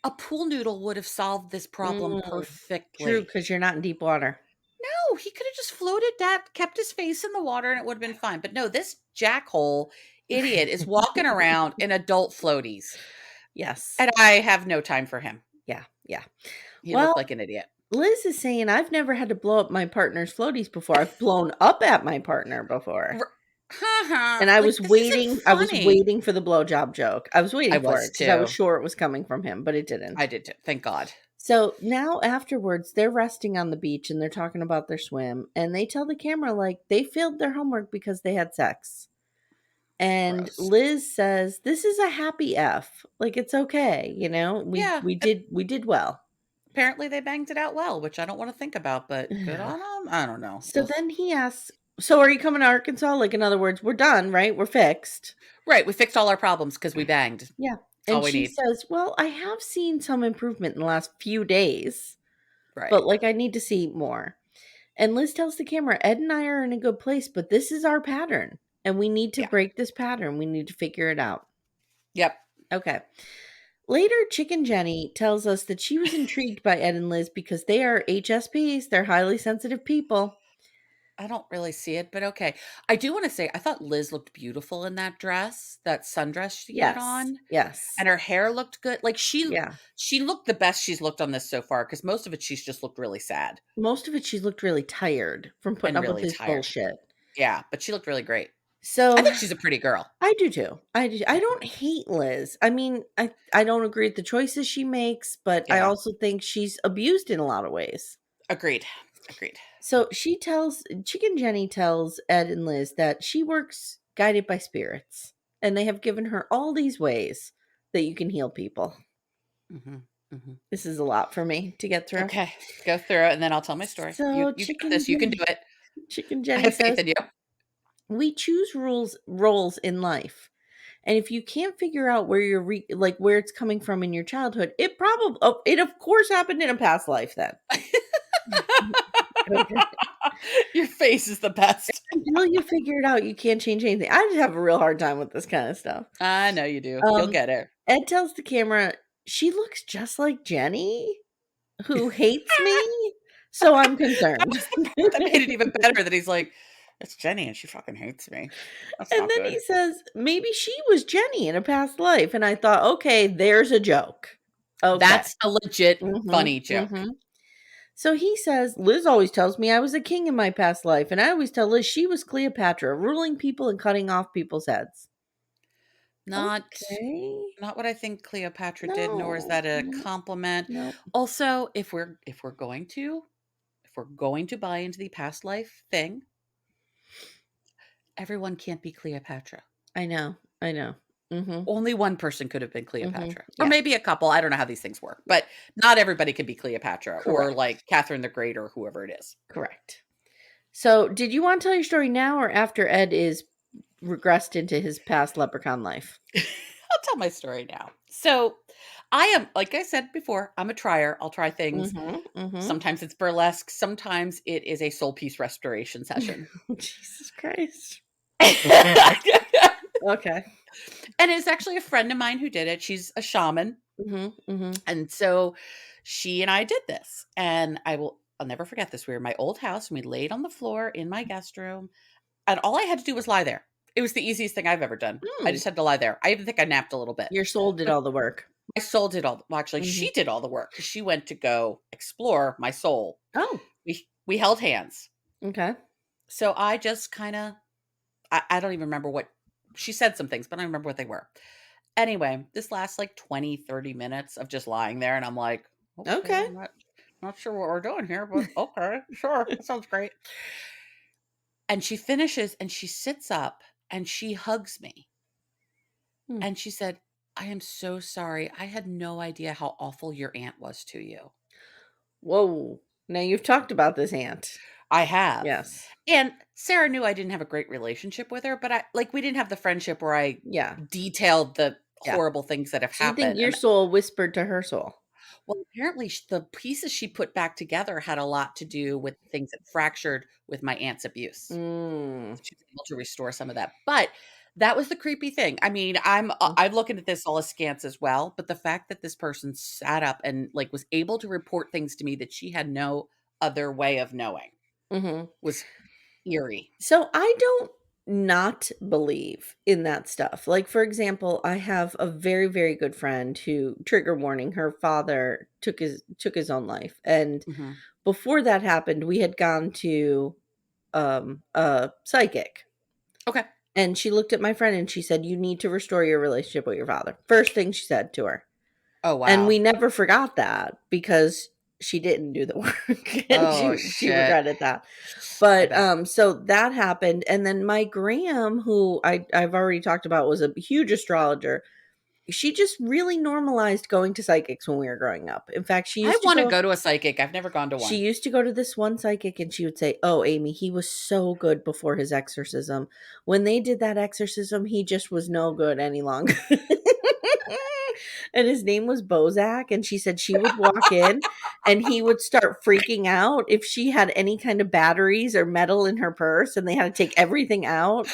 [SPEAKER 2] a pool noodle would have solved this problem
[SPEAKER 1] True,
[SPEAKER 2] perfectly.
[SPEAKER 1] because you're not in deep water.
[SPEAKER 2] No, he could have just floated that, kept his face in the water, and it would have been fine. But no, this jackhole idiot is walking around in adult floaties.
[SPEAKER 1] Yes.
[SPEAKER 2] And I have no time for him.
[SPEAKER 1] Yeah. Yeah.
[SPEAKER 2] He
[SPEAKER 1] Well,
[SPEAKER 2] looked like an idiot.
[SPEAKER 1] Liz is saying, I've never had to blow up my partner's floaties before. I've blown up at my partner before. And I
[SPEAKER 2] Like,
[SPEAKER 1] was
[SPEAKER 2] this isn't
[SPEAKER 1] waiting. I was
[SPEAKER 2] funny.
[SPEAKER 1] waiting for the blowjob joke. I was
[SPEAKER 2] I
[SPEAKER 1] waiting for
[SPEAKER 2] was
[SPEAKER 1] it because I was
[SPEAKER 2] too.
[SPEAKER 1] sure it was coming from him, but it didn't.
[SPEAKER 2] I did too. Thank God.
[SPEAKER 1] So now afterwards, they're resting on the beach and they're talking about their swim. And they tell the camera, like, they failed their homework because they had sex. And
[SPEAKER 2] Gross.
[SPEAKER 1] Liz says, "This is a happy F. Like, it's okay. You know, we,
[SPEAKER 2] Yeah.
[SPEAKER 1] we did, we did well."
[SPEAKER 2] Apparently they banged it out well, which I don't want to think about, but good on them. I don't know.
[SPEAKER 1] So
[SPEAKER 2] Ugh.
[SPEAKER 1] then he asks, "So are you coming to Arkansas?" Like, in other words, we're done, right? We're fixed.
[SPEAKER 2] Right. We fixed all our problems because we banged.
[SPEAKER 1] Yeah.
[SPEAKER 2] All
[SPEAKER 1] And
[SPEAKER 2] we
[SPEAKER 1] she
[SPEAKER 2] need.
[SPEAKER 1] says, "Well, I have seen some improvement in the last few days, but,
[SPEAKER 2] Right.
[SPEAKER 1] like, I need to see more." And Liz tells the camera, "Ed and I are in a good place, but this is our pattern, and we need to
[SPEAKER 2] Yeah.
[SPEAKER 1] break this pattern. We need to figure it out."
[SPEAKER 2] Yep.
[SPEAKER 1] Okay. Later, Chicken Jenny tells us that she was intrigued by Ed and Liz because they are HSPs. They're highly sensitive people.
[SPEAKER 2] I don't really see it, but okay. I do wanna say I thought Liz looked beautiful in that dress, that sundress she had
[SPEAKER 1] Yes.
[SPEAKER 2] on,
[SPEAKER 1] Yes.
[SPEAKER 2] and her hair looked good. Like,
[SPEAKER 1] Yeah.
[SPEAKER 2] she looked the best she's looked on this so far, because most of it, she's just looked really sad
[SPEAKER 1] Most of it, she looked really tired from putting
[SPEAKER 2] and
[SPEAKER 1] up with
[SPEAKER 2] really
[SPEAKER 1] his
[SPEAKER 2] tired.
[SPEAKER 1] bullshit.
[SPEAKER 2] Yeah, but she looked really great. I
[SPEAKER 1] So
[SPEAKER 2] think she's a pretty girl.
[SPEAKER 1] I do too. I do. I
[SPEAKER 2] Yeah.
[SPEAKER 1] don't hate Liz. I mean, I don't agree with the choices she makes, but I
[SPEAKER 2] Yeah.
[SPEAKER 1] also think she's abused in a lot of ways.
[SPEAKER 2] Agreed. Agreed.
[SPEAKER 1] So Chicken Jenny tells Ed and Liz that she works guided by spirits, and they have given her all these ways that you can heal people.
[SPEAKER 2] Mhm. Mhm.
[SPEAKER 1] This is a lot for me to get through.
[SPEAKER 2] Okay. Go through it, and then I'll tell my story.
[SPEAKER 1] So
[SPEAKER 2] You got this. You can do it.
[SPEAKER 1] Chicken
[SPEAKER 2] I
[SPEAKER 1] Jenny
[SPEAKER 2] have faith
[SPEAKER 1] says,
[SPEAKER 2] in you.
[SPEAKER 1] "We choose roles in life. And if you can't figure out where like where it's coming from in your childhood, it of course happened in a past life then." Okay.
[SPEAKER 2] Your face is the best.
[SPEAKER 1] Until you figure it out, you can't change anything. I just have a real hard time with this kind of stuff.
[SPEAKER 2] I know you do. You'll
[SPEAKER 1] Um,
[SPEAKER 2] get it.
[SPEAKER 1] Ed tells the camera, "She looks just like Jenny, who hates me, so I'm
[SPEAKER 2] That
[SPEAKER 1] concerned."
[SPEAKER 2] was the part that made it even better that he's like, "It's Jenny, and she fucking hates me." That's
[SPEAKER 1] And
[SPEAKER 2] not
[SPEAKER 1] then
[SPEAKER 2] good.
[SPEAKER 1] he says, "Maybe she was Jenny in a past life." And I thought, "Okay, there's a joke." Okay.
[SPEAKER 2] That's a legit
[SPEAKER 1] Mhm,
[SPEAKER 2] funny joke.
[SPEAKER 1] mhm. So he says, "Liz always tells me I was a king in my past life, and I always tell Liz she was Cleopatra, ruling people and cutting off people's heads."
[SPEAKER 2] Not
[SPEAKER 1] Okay.
[SPEAKER 2] not what I think Cleopatra did, nor is
[SPEAKER 1] No,
[SPEAKER 2] that a
[SPEAKER 1] no,
[SPEAKER 2] compliment.
[SPEAKER 1] no.
[SPEAKER 2] Also, if we're going to buy into the past life thing, everyone can't be Cleopatra.
[SPEAKER 1] I know. I know. Mhm.
[SPEAKER 2] Only one person could have been
[SPEAKER 1] Mhm.
[SPEAKER 2] Cleopatra, or
[SPEAKER 1] Yeah.
[SPEAKER 2] maybe a couple. I don't know how these things work, but not everybody can be Cleopatra or
[SPEAKER 1] Correct.
[SPEAKER 2] like Catherine the Great or whoever it is.
[SPEAKER 1] Correct. So, did you want to tell your story now or after Ed is regressed into his past leprechaun life?
[SPEAKER 2] I'll tell my story now. So, I am, like I said before, I'm a trier. I'll try things.
[SPEAKER 1] Mhm. Mhm.
[SPEAKER 2] Sometimes it's burlesque, sometimes it is a soul piece restoration session.
[SPEAKER 1] Jesus Christ.
[SPEAKER 2] And
[SPEAKER 1] Okay.
[SPEAKER 2] it's actually a friend of mine who did it. She's a shaman.
[SPEAKER 1] Mhm. Mhm.
[SPEAKER 2] And so she and I did this. And I'll never forget this. We were in my old house and we laid on the floor in my guest room. And all I had to do was lie there. It was the easiest thing I've ever done. I
[SPEAKER 1] Mm.
[SPEAKER 2] just had to lie there. I even think I napped a little bit.
[SPEAKER 1] Your soul did
[SPEAKER 2] But
[SPEAKER 1] all the work.
[SPEAKER 2] my soul did well, actually,
[SPEAKER 1] Mhm.
[SPEAKER 2] she did all the work because she went to go explore my soul.
[SPEAKER 1] Oh,
[SPEAKER 2] We held hands.
[SPEAKER 1] okay.
[SPEAKER 2] So I just kind of, I don't even remember what she said some things, but I don't remember what they were. Anyway, this lasts like 20, 30 minutes of just lying there. And I'm like, okay,
[SPEAKER 1] Okay.
[SPEAKER 2] I'm not sure what we're doing here, but okay, sure. That sounds great. And she finishes and she sits up and she hugs me.
[SPEAKER 1] Hmm.
[SPEAKER 2] And she said, "I am so sorry. I had no idea how awful your aunt was to you."
[SPEAKER 1] Whoa. Now you've talked about this aunt.
[SPEAKER 2] I have.
[SPEAKER 1] Yes.
[SPEAKER 2] And Sarah knew I didn't have a great relationship with her, but we didn't have the friendship where I
[SPEAKER 1] Yeah.
[SPEAKER 2] detailed the
[SPEAKER 1] Yeah.
[SPEAKER 2] horrible things that have
[SPEAKER 1] So you think
[SPEAKER 2] happened.
[SPEAKER 1] your
[SPEAKER 2] And
[SPEAKER 1] soul whispered to her soul?
[SPEAKER 2] well, apparently the pieces she put back together had a lot to do with things that fractured with my aunt's abuse.
[SPEAKER 1] Mm.
[SPEAKER 2] She was able to restore some of that. But that was the creepy thing. I mean,
[SPEAKER 1] Mm.
[SPEAKER 2] I'm looking at this all askance as well, but the fact that this person sat up and like was able to report things to me that she had no other way of knowing
[SPEAKER 1] Mhm.
[SPEAKER 2] was eerie.
[SPEAKER 1] So I don't not believe in that stuff. Like, for example, I have a very, very good friend who, trigger warning, her father took his own life. And
[SPEAKER 2] Mhm.
[SPEAKER 1] before that happened, we had gone to a psychic.
[SPEAKER 2] Okay.
[SPEAKER 1] And she looked at my friend and she said, "You need to restore your relationship with your father." First thing she said to her.
[SPEAKER 2] Oh,
[SPEAKER 1] And
[SPEAKER 2] wow.
[SPEAKER 1] we never forgot that because she didn't do the work and
[SPEAKER 2] Oh,
[SPEAKER 1] she
[SPEAKER 2] shit.
[SPEAKER 1] regretted that.
[SPEAKER 2] I
[SPEAKER 1] But
[SPEAKER 2] bet.
[SPEAKER 1] so that happened. And then my Graham, who I've already talked about, was a huge astrologer. she just really normalized going to psychics when we were growing up. In fact,
[SPEAKER 2] I wanna go to a psychic. I've never gone to
[SPEAKER 1] she
[SPEAKER 2] one.
[SPEAKER 1] used to go to this one psychic and she would say, "Oh, Amy, he was so good before his exorcism. When they did that exorcism, he just was no good any longer." And his name was Bozak. And she said she would walk in and he would start freaking out if she had any kind of batteries or metal in her purse and they had to take everything out.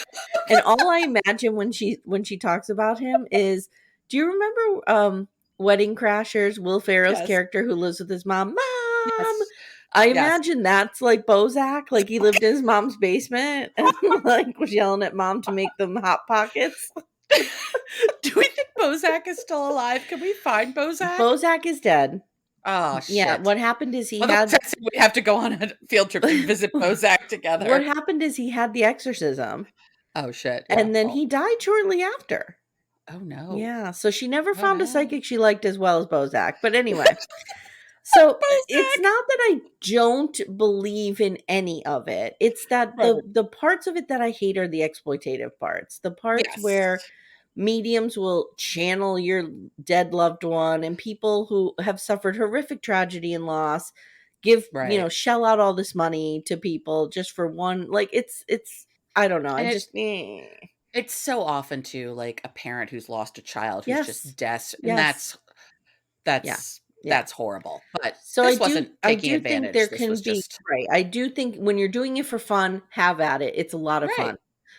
[SPEAKER 1] And all I imagine when she talks about him is, do you remember Wedding Crashers, Will Ferrell's
[SPEAKER 2] Yes.
[SPEAKER 1] character who lives with his mom? Mom!
[SPEAKER 2] Yes.
[SPEAKER 1] I
[SPEAKER 2] Yes.
[SPEAKER 1] imagine that's like Bozak, like he lived in his mom's basement and like was yelling at mom to make them hot pockets.
[SPEAKER 2] Do we think Bozak is still alive? Can we find Bozak?
[SPEAKER 1] Bozak is dead.
[SPEAKER 2] Oh,
[SPEAKER 1] Yeah,
[SPEAKER 2] shit.
[SPEAKER 1] what happened is he
[SPEAKER 2] Otherwise,
[SPEAKER 1] had
[SPEAKER 2] I said we have to go on a field trip to visit Bozak
[SPEAKER 1] what
[SPEAKER 2] together.
[SPEAKER 1] happened is he had the exorcism
[SPEAKER 2] Oh, shit, yeah,
[SPEAKER 1] and then
[SPEAKER 2] well,
[SPEAKER 1] he died shortly after.
[SPEAKER 2] oh, no.
[SPEAKER 1] Yeah, so she never
[SPEAKER 2] Oh,
[SPEAKER 1] found a
[SPEAKER 2] no.
[SPEAKER 1] psychic she liked as well as Bozak. But anyway, so it's
[SPEAKER 2] Bozak!
[SPEAKER 1] not that I don't believe in any of it. It's that
[SPEAKER 2] Right.
[SPEAKER 1] the parts of it that I hate are the exploitative parts. The parts
[SPEAKER 2] Yes.
[SPEAKER 1] where mediums will channel your dead loved one and people who have suffered horrific tragedy and loss give,
[SPEAKER 2] Right.
[SPEAKER 1] shell out all this money to people just for one, like it's I don't know. I
[SPEAKER 2] And
[SPEAKER 1] just
[SPEAKER 2] it's so often too, like, a parent who's lost a child who's just
[SPEAKER 1] yes.
[SPEAKER 2] and
[SPEAKER 1] Yes. Yeah.
[SPEAKER 2] that's
[SPEAKER 1] Yeah.
[SPEAKER 2] that's horrible, but
[SPEAKER 1] So
[SPEAKER 2] this wasn't
[SPEAKER 1] I
[SPEAKER 2] taking
[SPEAKER 1] do think there
[SPEAKER 2] advantage, this was
[SPEAKER 1] can be
[SPEAKER 2] just
[SPEAKER 1] right. I do think when you're doing it for fun, have at it. It's a lot of
[SPEAKER 2] right.
[SPEAKER 1] fun.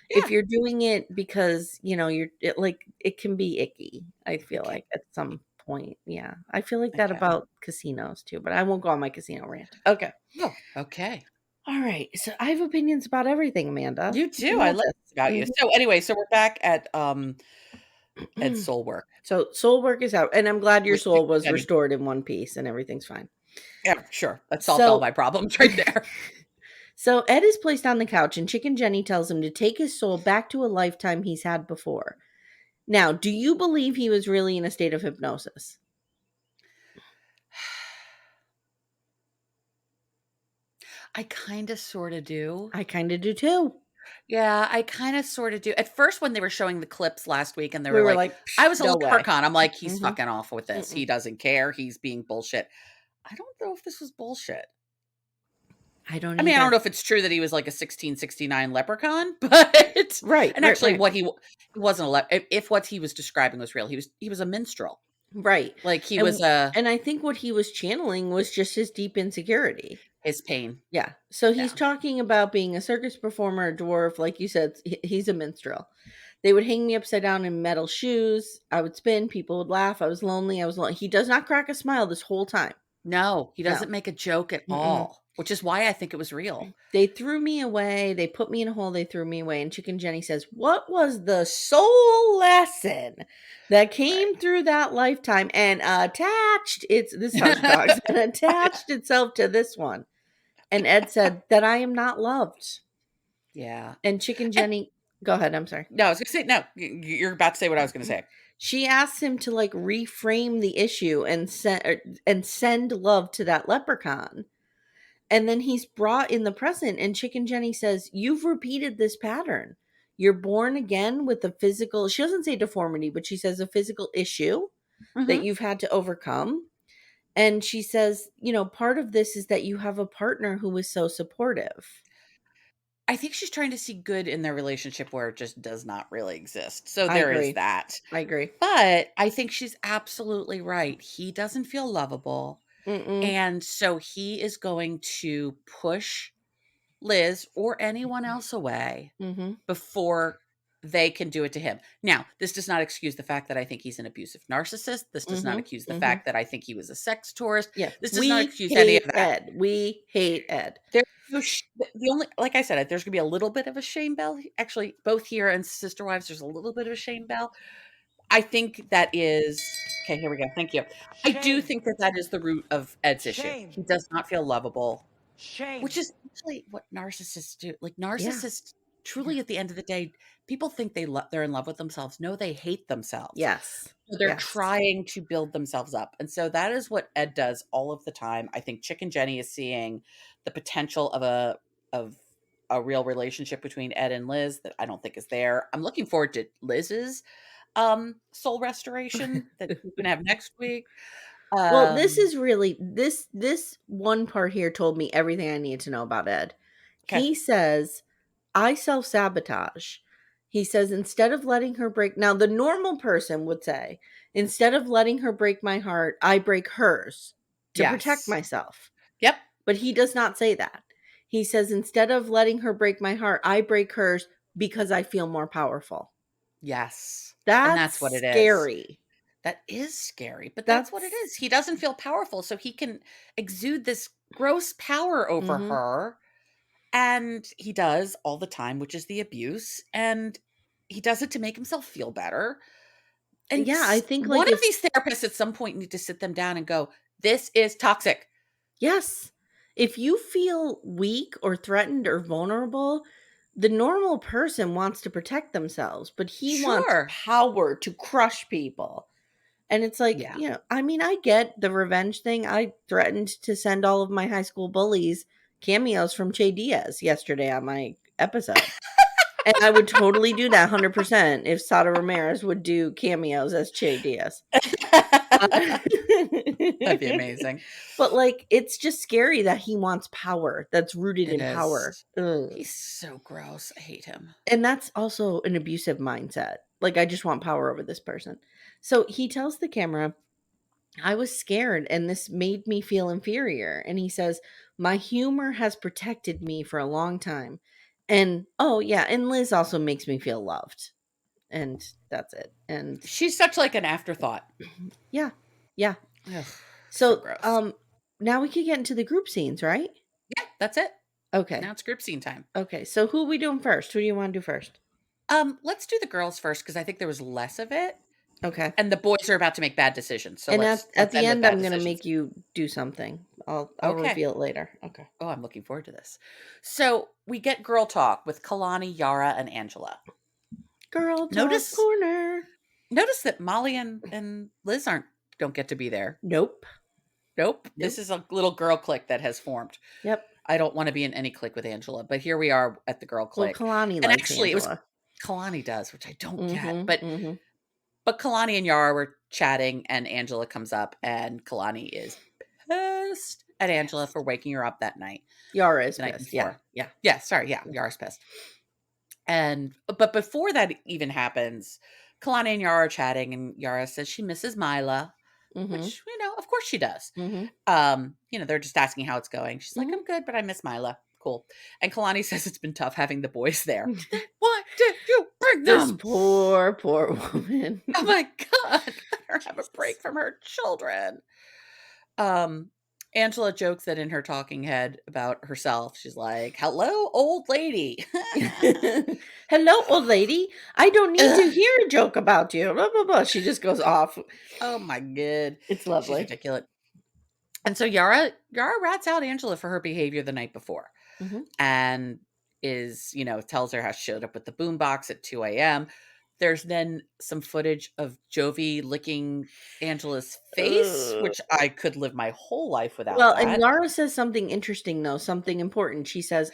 [SPEAKER 1] If
[SPEAKER 2] Yeah.
[SPEAKER 1] you're doing it because, it can be icky, I feel
[SPEAKER 2] Okay.
[SPEAKER 1] like at some point. Yeah. I feel like that
[SPEAKER 2] Okay.
[SPEAKER 1] about casinos too, but I won't go on my casino rant. Okay.
[SPEAKER 2] Oh, okay.
[SPEAKER 1] All right. So I have opinions about everything, Amanda.
[SPEAKER 2] You
[SPEAKER 1] You
[SPEAKER 2] too, I
[SPEAKER 1] know
[SPEAKER 2] love this about you.
[SPEAKER 1] this.
[SPEAKER 2] So, anyway, so we're back at
[SPEAKER 1] Mhm.
[SPEAKER 2] Soul Work
[SPEAKER 1] So soul work is out, and I'm glad your
[SPEAKER 2] with
[SPEAKER 1] soul
[SPEAKER 2] Chicken
[SPEAKER 1] was
[SPEAKER 2] Jenny.
[SPEAKER 1] restored in one piece and everything's fine.
[SPEAKER 2] Yeah, sure, that solved all
[SPEAKER 1] So
[SPEAKER 2] my problems right there.
[SPEAKER 1] So Ed is placed on the couch, and Chicken Jenny tells him to take his soul back to a lifetime he's had before. Now, do you believe he was really in a state of hypnosis?
[SPEAKER 2] I kinda sorta do.
[SPEAKER 1] I kind of do too.
[SPEAKER 2] Yeah, I kinda sorta do. At first, when they were showing the clips last week and they
[SPEAKER 1] We
[SPEAKER 2] were
[SPEAKER 1] were
[SPEAKER 2] like,
[SPEAKER 1] like,
[SPEAKER 2] I was a
[SPEAKER 1] no way.
[SPEAKER 2] leprechaun, I'm like, "He's
[SPEAKER 1] Hmm.
[SPEAKER 2] fucking off with this. He doesn't care. He's being bullshit." I don't know if this was bullshit.
[SPEAKER 1] I don't
[SPEAKER 2] I mean, I don't
[SPEAKER 1] either.
[SPEAKER 2] know if it's true that he was like a 1669 leprechaun, but
[SPEAKER 1] Right,
[SPEAKER 2] and
[SPEAKER 1] right,
[SPEAKER 2] actually
[SPEAKER 1] right,
[SPEAKER 2] what he wasn't if what he was describing was real, he was a minstrel.
[SPEAKER 1] right.
[SPEAKER 2] Like, he was,
[SPEAKER 1] And and I think what he was channeling was just his deep insecurity.
[SPEAKER 2] his pain.
[SPEAKER 1] Yeah. So he's
[SPEAKER 2] Yeah.
[SPEAKER 1] talking about being a circus performer, a dwarf, like you said, he's a minstrel. They would hang me upside down in metal shoes. I would spin. People would laugh. I was lonely. I was lonely. He does not crack a smile this whole time.
[SPEAKER 2] No, he
[SPEAKER 1] No.
[SPEAKER 2] doesn't make a joke at
[SPEAKER 1] Mm-mm.
[SPEAKER 2] all, which is why I think it was real.
[SPEAKER 1] They threw me away. They put me in a hole. They threw me away. And Chicken Jenny says, "What was the soul lesson that came
[SPEAKER 2] Right.
[SPEAKER 1] through that lifetime and attached its, this is how she talks, and attached itself to this one?" And Ed said, "That I am not loved."
[SPEAKER 2] Yeah.
[SPEAKER 1] And Chicken
[SPEAKER 2] And
[SPEAKER 1] Jenny, go ahead. I'm sorry.
[SPEAKER 2] no, I was gonna say no, you're about to say what I was gonna say.
[SPEAKER 1] She asks him to like reframe the issue and send love to that leprechaun. And then he's brought in the present, and Chicken Jenny says, "You've repeated this pattern. You're born again with a physical," she doesn't say deformity, but she says a physical issue that
[SPEAKER 2] Mhm.
[SPEAKER 1] you've had to overcome. And she says, part of this is that you have a partner who is so supportive.
[SPEAKER 2] I think she's trying to see good in their relationship where it just does not really exist. So
[SPEAKER 1] I
[SPEAKER 2] there is
[SPEAKER 1] agree.
[SPEAKER 2] that.
[SPEAKER 1] I agree.
[SPEAKER 2] But I think she's absolutely right. He doesn't feel lovable.
[SPEAKER 1] Mm-mm.
[SPEAKER 2] And so he is going to push Liz or anyone else away
[SPEAKER 1] Mm-hmm.
[SPEAKER 2] before they can do it to him. Now, this does not excuse the fact that I think he's an abusive narcissist. This does not
[SPEAKER 1] Mm-hmm.
[SPEAKER 2] excuse the
[SPEAKER 1] Mm-hmm.
[SPEAKER 2] fact that I think he was a sex tourist.
[SPEAKER 1] Yeah.
[SPEAKER 2] This does not
[SPEAKER 1] We
[SPEAKER 2] excuse any of
[SPEAKER 1] hate
[SPEAKER 2] that.
[SPEAKER 1] Ed. We hate Ed.
[SPEAKER 2] There's no the only like I said, there's gonna be a little bit of a shame bell. Actually, both here and Sister Wives, there's a little bit of a shame bell. I think that is okay. Here we go. Thank you. I do
[SPEAKER 3] Shame.
[SPEAKER 2] think that that is the root of Ed's issue.
[SPEAKER 3] Shame.
[SPEAKER 2] He does not feel lovable, which
[SPEAKER 3] Shame.
[SPEAKER 2] is actually what narcissists do. Like,
[SPEAKER 1] Yeah.
[SPEAKER 2] narcissists,
[SPEAKER 1] Yeah.
[SPEAKER 2] truly, at the end of the day, people think they're in love with themselves. No, they hate themselves.
[SPEAKER 1] Yes.
[SPEAKER 2] So they're
[SPEAKER 1] Yes.
[SPEAKER 2] trying to build themselves up. And so that is what Ed does all of the time. I think Chicken Jenny is seeing the potential of a real relationship between Ed and Liz that I don't think is there. I'm looking forward to Liz's. soul restoration that we're gonna have next week.
[SPEAKER 1] Well, this
[SPEAKER 2] Um,
[SPEAKER 1] is really this one part here told me everything I need to know about Ed.
[SPEAKER 2] okay.
[SPEAKER 1] He says, "I self-sabotage." He says, "Instead of letting her break." Now, the normal person would say, "Instead of letting her break my heart, I break hers to protect
[SPEAKER 2] Yes.
[SPEAKER 1] myself."
[SPEAKER 2] Yep.
[SPEAKER 1] But he does not say that. He says, "Instead of letting her break my heart, I break hers because I feel more powerful."
[SPEAKER 2] Yes. And
[SPEAKER 1] That's
[SPEAKER 2] that's what it is.
[SPEAKER 1] scary.
[SPEAKER 2] That is scary, but that's what it
[SPEAKER 1] That's
[SPEAKER 2] is. He doesn't feel powerful, so he can exude this gross power over
[SPEAKER 1] mhm.
[SPEAKER 2] her, and he does all the time, which is the abuse, and he does it to make himself feel better. And
[SPEAKER 1] Yeah, I think,
[SPEAKER 2] one
[SPEAKER 1] like,
[SPEAKER 2] of
[SPEAKER 1] if
[SPEAKER 2] these therapists at some point need to sit them down and go, "This is toxic."
[SPEAKER 1] yes. If you feel weak or threatened or vulnerable, the normal person wants to protect themselves, but he wants
[SPEAKER 2] Sure.
[SPEAKER 1] power to crush people. And it's like,
[SPEAKER 2] Yeah.
[SPEAKER 1] I mean, I get the revenge thing. I threatened to send all of my high school bullies cameos from Che Diaz yesterday on my episode. And I would totally do that 100% if Sada Ramirez would do cameos as Che Diaz. Uh,
[SPEAKER 2] That'd be amazing.
[SPEAKER 1] but, like, it's just scary that he wants power that's rooted
[SPEAKER 2] It
[SPEAKER 1] in power.
[SPEAKER 2] is.
[SPEAKER 1] Ugh.
[SPEAKER 2] He's so gross. I hate him.
[SPEAKER 1] And that's also an abusive mindset. Like, I just want power over this person. So he tells the camera, "I was scared and this made me feel inferior." And he says, "My humor has protected me for a long time." And oh, yeah, and Liz also makes me feel loved. And that's it. And
[SPEAKER 2] She's such like an afterthought.
[SPEAKER 1] yeah, yeah.
[SPEAKER 2] Ugh, so
[SPEAKER 1] So,
[SPEAKER 2] gross.
[SPEAKER 1] now we could get into the group scenes, right?
[SPEAKER 2] Yeah, that's it. Now
[SPEAKER 1] Okay.
[SPEAKER 2] it's group scene time.
[SPEAKER 1] Okay. So who are we doing first? Who do you want to do first?
[SPEAKER 2] Let's do the girls first because I think there was less of it,
[SPEAKER 1] Okay.
[SPEAKER 2] and the boys are about to make bad decisions. So
[SPEAKER 1] And at
[SPEAKER 2] let's
[SPEAKER 1] the
[SPEAKER 2] end with
[SPEAKER 1] end,
[SPEAKER 2] bad
[SPEAKER 1] I'm gonna
[SPEAKER 2] decisions.
[SPEAKER 1] make you do something. I'll
[SPEAKER 2] Okay.
[SPEAKER 1] reveal it later. Okay.
[SPEAKER 2] Oh, I'm looking forward to this. So we get girl talk with Kalani, Yara, and Angela.
[SPEAKER 1] Girl talk
[SPEAKER 2] Notice
[SPEAKER 1] corner.
[SPEAKER 2] notice that Molly and Liz don't get to be there.
[SPEAKER 1] Nope.
[SPEAKER 2] Nope. This
[SPEAKER 1] Nope.
[SPEAKER 2] is a little girl clique that has formed.
[SPEAKER 1] Yep.
[SPEAKER 2] I don't want to be in any clique with Angela, but here we are at the girl
[SPEAKER 1] Well,
[SPEAKER 2] clique.
[SPEAKER 1] Kalani
[SPEAKER 2] And
[SPEAKER 1] likes
[SPEAKER 2] actually, it was
[SPEAKER 1] Angela.
[SPEAKER 2] Kalani does, which I don't get.
[SPEAKER 1] Mm-hmm.
[SPEAKER 2] But
[SPEAKER 1] Mm-hmm.
[SPEAKER 2] Kalani and Yara were chatting, and Angela comes up, and Kalani is pissed at Angela
[SPEAKER 1] Yes.
[SPEAKER 2] for waking her up that night,
[SPEAKER 1] Yara is
[SPEAKER 2] the night
[SPEAKER 1] pissed. Yeah.
[SPEAKER 2] before.
[SPEAKER 1] Yeah.
[SPEAKER 2] Yeah, sorry, yeah,
[SPEAKER 1] Yeah.
[SPEAKER 2] Yara's pissed. And but before that even happens, Kalani and Yara are chatting, and Yara says she misses Mila,
[SPEAKER 1] Mm-hmm.
[SPEAKER 2] which of course she does.
[SPEAKER 1] Mm-hmm.
[SPEAKER 2] They're just asking how it's going. She's like,
[SPEAKER 1] Mm-hmm.
[SPEAKER 2] I'm good, but I miss Mila. Cool. And Kalani says it's been tough having the boys there. Then why did you bring
[SPEAKER 1] This
[SPEAKER 2] them?
[SPEAKER 1] poor, poor woman.
[SPEAKER 2] Oh my god. Let her have a break from her children. Um, Angela jokes that in her talking head about herself, she's like, hello, old lady.
[SPEAKER 1] Hello, old lady. I don't need to
[SPEAKER 2] Ugh.
[SPEAKER 1] hear a joke about you. Blah, blah, blah. She just goes off.
[SPEAKER 2] Oh my god.
[SPEAKER 1] It's
[SPEAKER 2] She's
[SPEAKER 1] lovely.
[SPEAKER 2] ridiculous. And so Yara rats out Angela for her behavior the night before.
[SPEAKER 1] Mm-hmm.
[SPEAKER 2] And tells her how she showed up with the boombox at 2 a.m. There's then some footage of Jovi licking Angela's face,
[SPEAKER 1] Ugh.
[SPEAKER 2] which I could live my whole life without
[SPEAKER 1] Well, and
[SPEAKER 2] that.
[SPEAKER 1] Yara says something interesting, though, something important. She says,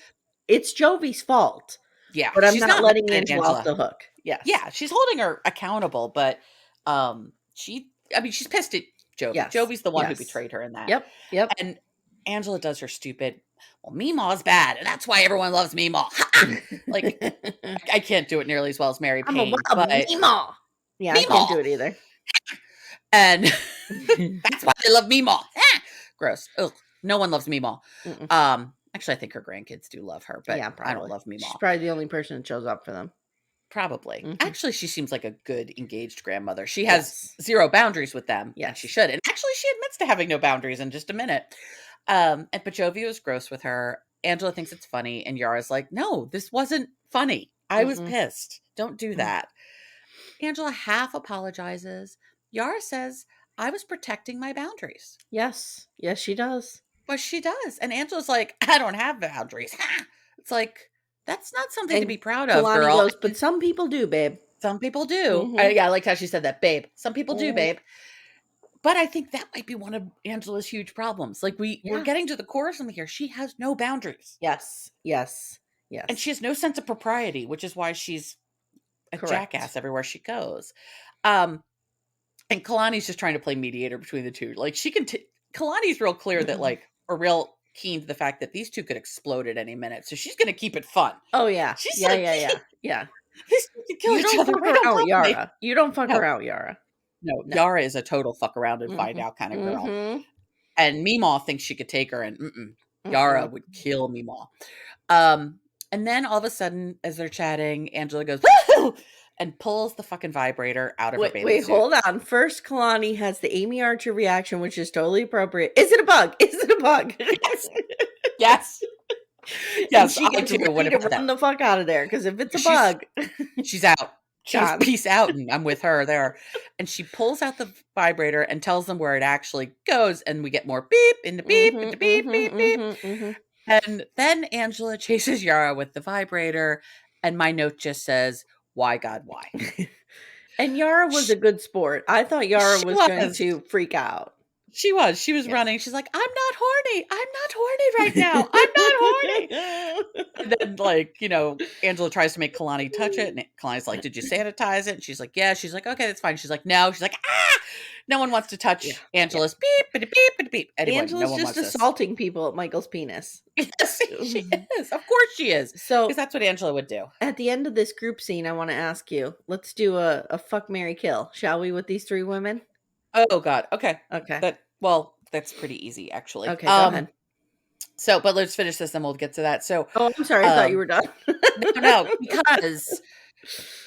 [SPEAKER 1] "It's Jovi's fault,
[SPEAKER 2] Yeah,
[SPEAKER 1] but I'm
[SPEAKER 2] she's
[SPEAKER 1] not
[SPEAKER 2] not mad
[SPEAKER 1] letting
[SPEAKER 2] at
[SPEAKER 1] Angela off
[SPEAKER 2] Angela.
[SPEAKER 1] the hook." Yes.
[SPEAKER 2] Yeah, she's holding her accountable, but she's pissed at Jovi.
[SPEAKER 1] Yes.
[SPEAKER 2] Jovi's the one who
[SPEAKER 1] Yes.
[SPEAKER 2] betrayed her in that.
[SPEAKER 1] Yep. Yep.
[SPEAKER 2] And Angela does her stupid, well, Meemaw's bad, and that's why everyone loves Meemaw. Like, I can't do it nearly as well as Mary
[SPEAKER 1] I'm a
[SPEAKER 2] Payne,
[SPEAKER 1] wild
[SPEAKER 2] but
[SPEAKER 1] Mima. Yeah, I can't
[SPEAKER 2] Meemaw!
[SPEAKER 1] do it either.
[SPEAKER 2] And that's why I love Meemaw. Gross. Ugh. No one loves Meemaw.
[SPEAKER 1] Mm-mm.
[SPEAKER 2] Actually, I think her grandkids do love her, but
[SPEAKER 1] Yeah,
[SPEAKER 2] I don't
[SPEAKER 1] probably.
[SPEAKER 2] love
[SPEAKER 1] She's
[SPEAKER 2] Meemaw.
[SPEAKER 1] probably the only person that shows up for them.
[SPEAKER 2] Probably.
[SPEAKER 1] Mhm.
[SPEAKER 2] Actually, she seems like a good engaged grandmother. She has
[SPEAKER 1] Yes.
[SPEAKER 2] zero boundaries with them, and she
[SPEAKER 1] Yes.
[SPEAKER 2] should. And actually, she admits to having no boundaries in just a minute. But Jovi was gross with her. Angela thinks it's funny, and Yara's like, "No, this wasn't funny. I was
[SPEAKER 1] Mm-mm.
[SPEAKER 2] pissed. Don't do that." Angela half apologizes. Yara says, "I was protecting my boundaries."
[SPEAKER 1] Yes. Yes, she does.
[SPEAKER 2] But she does. And Angela's like, "I don't have boundaries." It's like, that's not something to
[SPEAKER 1] And
[SPEAKER 2] be proud of,
[SPEAKER 1] Kalani
[SPEAKER 2] girl.
[SPEAKER 1] goes, "But some people do, babe."
[SPEAKER 2] Some people do.
[SPEAKER 1] Mhm.
[SPEAKER 2] Yeah, I liked how she said that, babe. Some people do,
[SPEAKER 1] Mhm.
[SPEAKER 2] babe. But I think that might be one of Angela's huge problems. Like we're
[SPEAKER 1] Yeah.
[SPEAKER 2] getting to the core of something here. She has no boundaries.
[SPEAKER 1] Yes. Yes.
[SPEAKER 2] And she
[SPEAKER 1] Yes.
[SPEAKER 2] has no sense of propriety, which is why she's a
[SPEAKER 1] Correct.
[SPEAKER 2] jackass everywhere she goes. Um, and Kalani's just trying to play mediator between the two. Like she can Kalani's real clear that or real keen to the fact that these two could explode at any minute. So she's gonna keep it fun.
[SPEAKER 1] Oh, yeah.
[SPEAKER 2] She's
[SPEAKER 1] Yeah,
[SPEAKER 2] like,
[SPEAKER 1] yeah, yeah, yeah.
[SPEAKER 2] these two can kill
[SPEAKER 1] You
[SPEAKER 2] each
[SPEAKER 1] don't
[SPEAKER 2] other
[SPEAKER 1] fuck
[SPEAKER 2] right on
[SPEAKER 1] around with
[SPEAKER 2] top of me.
[SPEAKER 1] Yara. You don't fuck
[SPEAKER 2] No,
[SPEAKER 1] around, Yara.
[SPEAKER 2] no,
[SPEAKER 1] No.
[SPEAKER 2] Yara is a total fuck around and find
[SPEAKER 1] Mhm.
[SPEAKER 2] out kind of girl.
[SPEAKER 1] Mhm.
[SPEAKER 2] And Meemaw thinks she could take her, and Yara
[SPEAKER 1] Mm-mm.
[SPEAKER 2] would kill Meemaw. And then all of a sudden, as they're chatting, Angela goes, "Woo!" and pulls the fucking vibrator out of her bathing
[SPEAKER 1] Wait,
[SPEAKER 2] suit.
[SPEAKER 1] hold on. First, Kalani has the Amy Archer reaction, which is totally appropriate. Is it a bug? Is it a bug?
[SPEAKER 2] Yes. Yes.
[SPEAKER 1] And
[SPEAKER 2] Yes,
[SPEAKER 1] she
[SPEAKER 2] I
[SPEAKER 1] gets
[SPEAKER 2] too would
[SPEAKER 1] ready
[SPEAKER 2] have
[SPEAKER 1] to
[SPEAKER 2] had that.
[SPEAKER 1] run the fuck out of there, because if it's a
[SPEAKER 2] She's
[SPEAKER 1] bug,
[SPEAKER 2] she's out. She's
[SPEAKER 1] gone.
[SPEAKER 2] peace out, and I'm with her there. And she pulls out the vibrator and tells them where it actually goes, and we get more beep into beep into
[SPEAKER 1] Mhm,
[SPEAKER 2] beep,
[SPEAKER 1] mhm,
[SPEAKER 2] beep, beep.
[SPEAKER 1] mhm, mhm.
[SPEAKER 2] And then Angela chases Yara with the vibrator, and my note just says, "Why God, why?"
[SPEAKER 1] And Yara was
[SPEAKER 2] Sh
[SPEAKER 1] a good sport. I thought Yara
[SPEAKER 2] she
[SPEAKER 1] was going
[SPEAKER 2] was.
[SPEAKER 1] to freak out.
[SPEAKER 2] She was
[SPEAKER 1] Yeah.
[SPEAKER 2] running. She's like, "I'm not horny. I'm not horny right now. I'm not horny." And then, like, Angela tries to make Kalani touch it, and Kalani's like, "Did you sanitize it?" And she's like, "Yeah." She's like, "Okay, that's fine." She's like, "No." She's like, "Ah!" No one wants to
[SPEAKER 1] Yeah,
[SPEAKER 2] touch
[SPEAKER 1] yeah.
[SPEAKER 2] Angela's beep, beep, beep, beep. Anyway, no
[SPEAKER 1] Angela's
[SPEAKER 2] one
[SPEAKER 1] just
[SPEAKER 2] wants this.
[SPEAKER 1] assaulting people at Michael's penis.
[SPEAKER 2] Yes, she is. Of course she is. Because
[SPEAKER 1] So
[SPEAKER 2] that's what Angela would do.
[SPEAKER 1] at the end of this group scene, I want to ask you, let's do a fuck, marry, kill, shall we, with these three women?
[SPEAKER 2] Oh God. Okay.
[SPEAKER 1] Okay.
[SPEAKER 2] That's pretty easy, actually.
[SPEAKER 1] Okay, go ahead.
[SPEAKER 2] So, but let's finish this, and we'll get to that. So,
[SPEAKER 1] Oh, I'm sorry. I thought you
[SPEAKER 2] um,
[SPEAKER 1] were done.
[SPEAKER 2] no,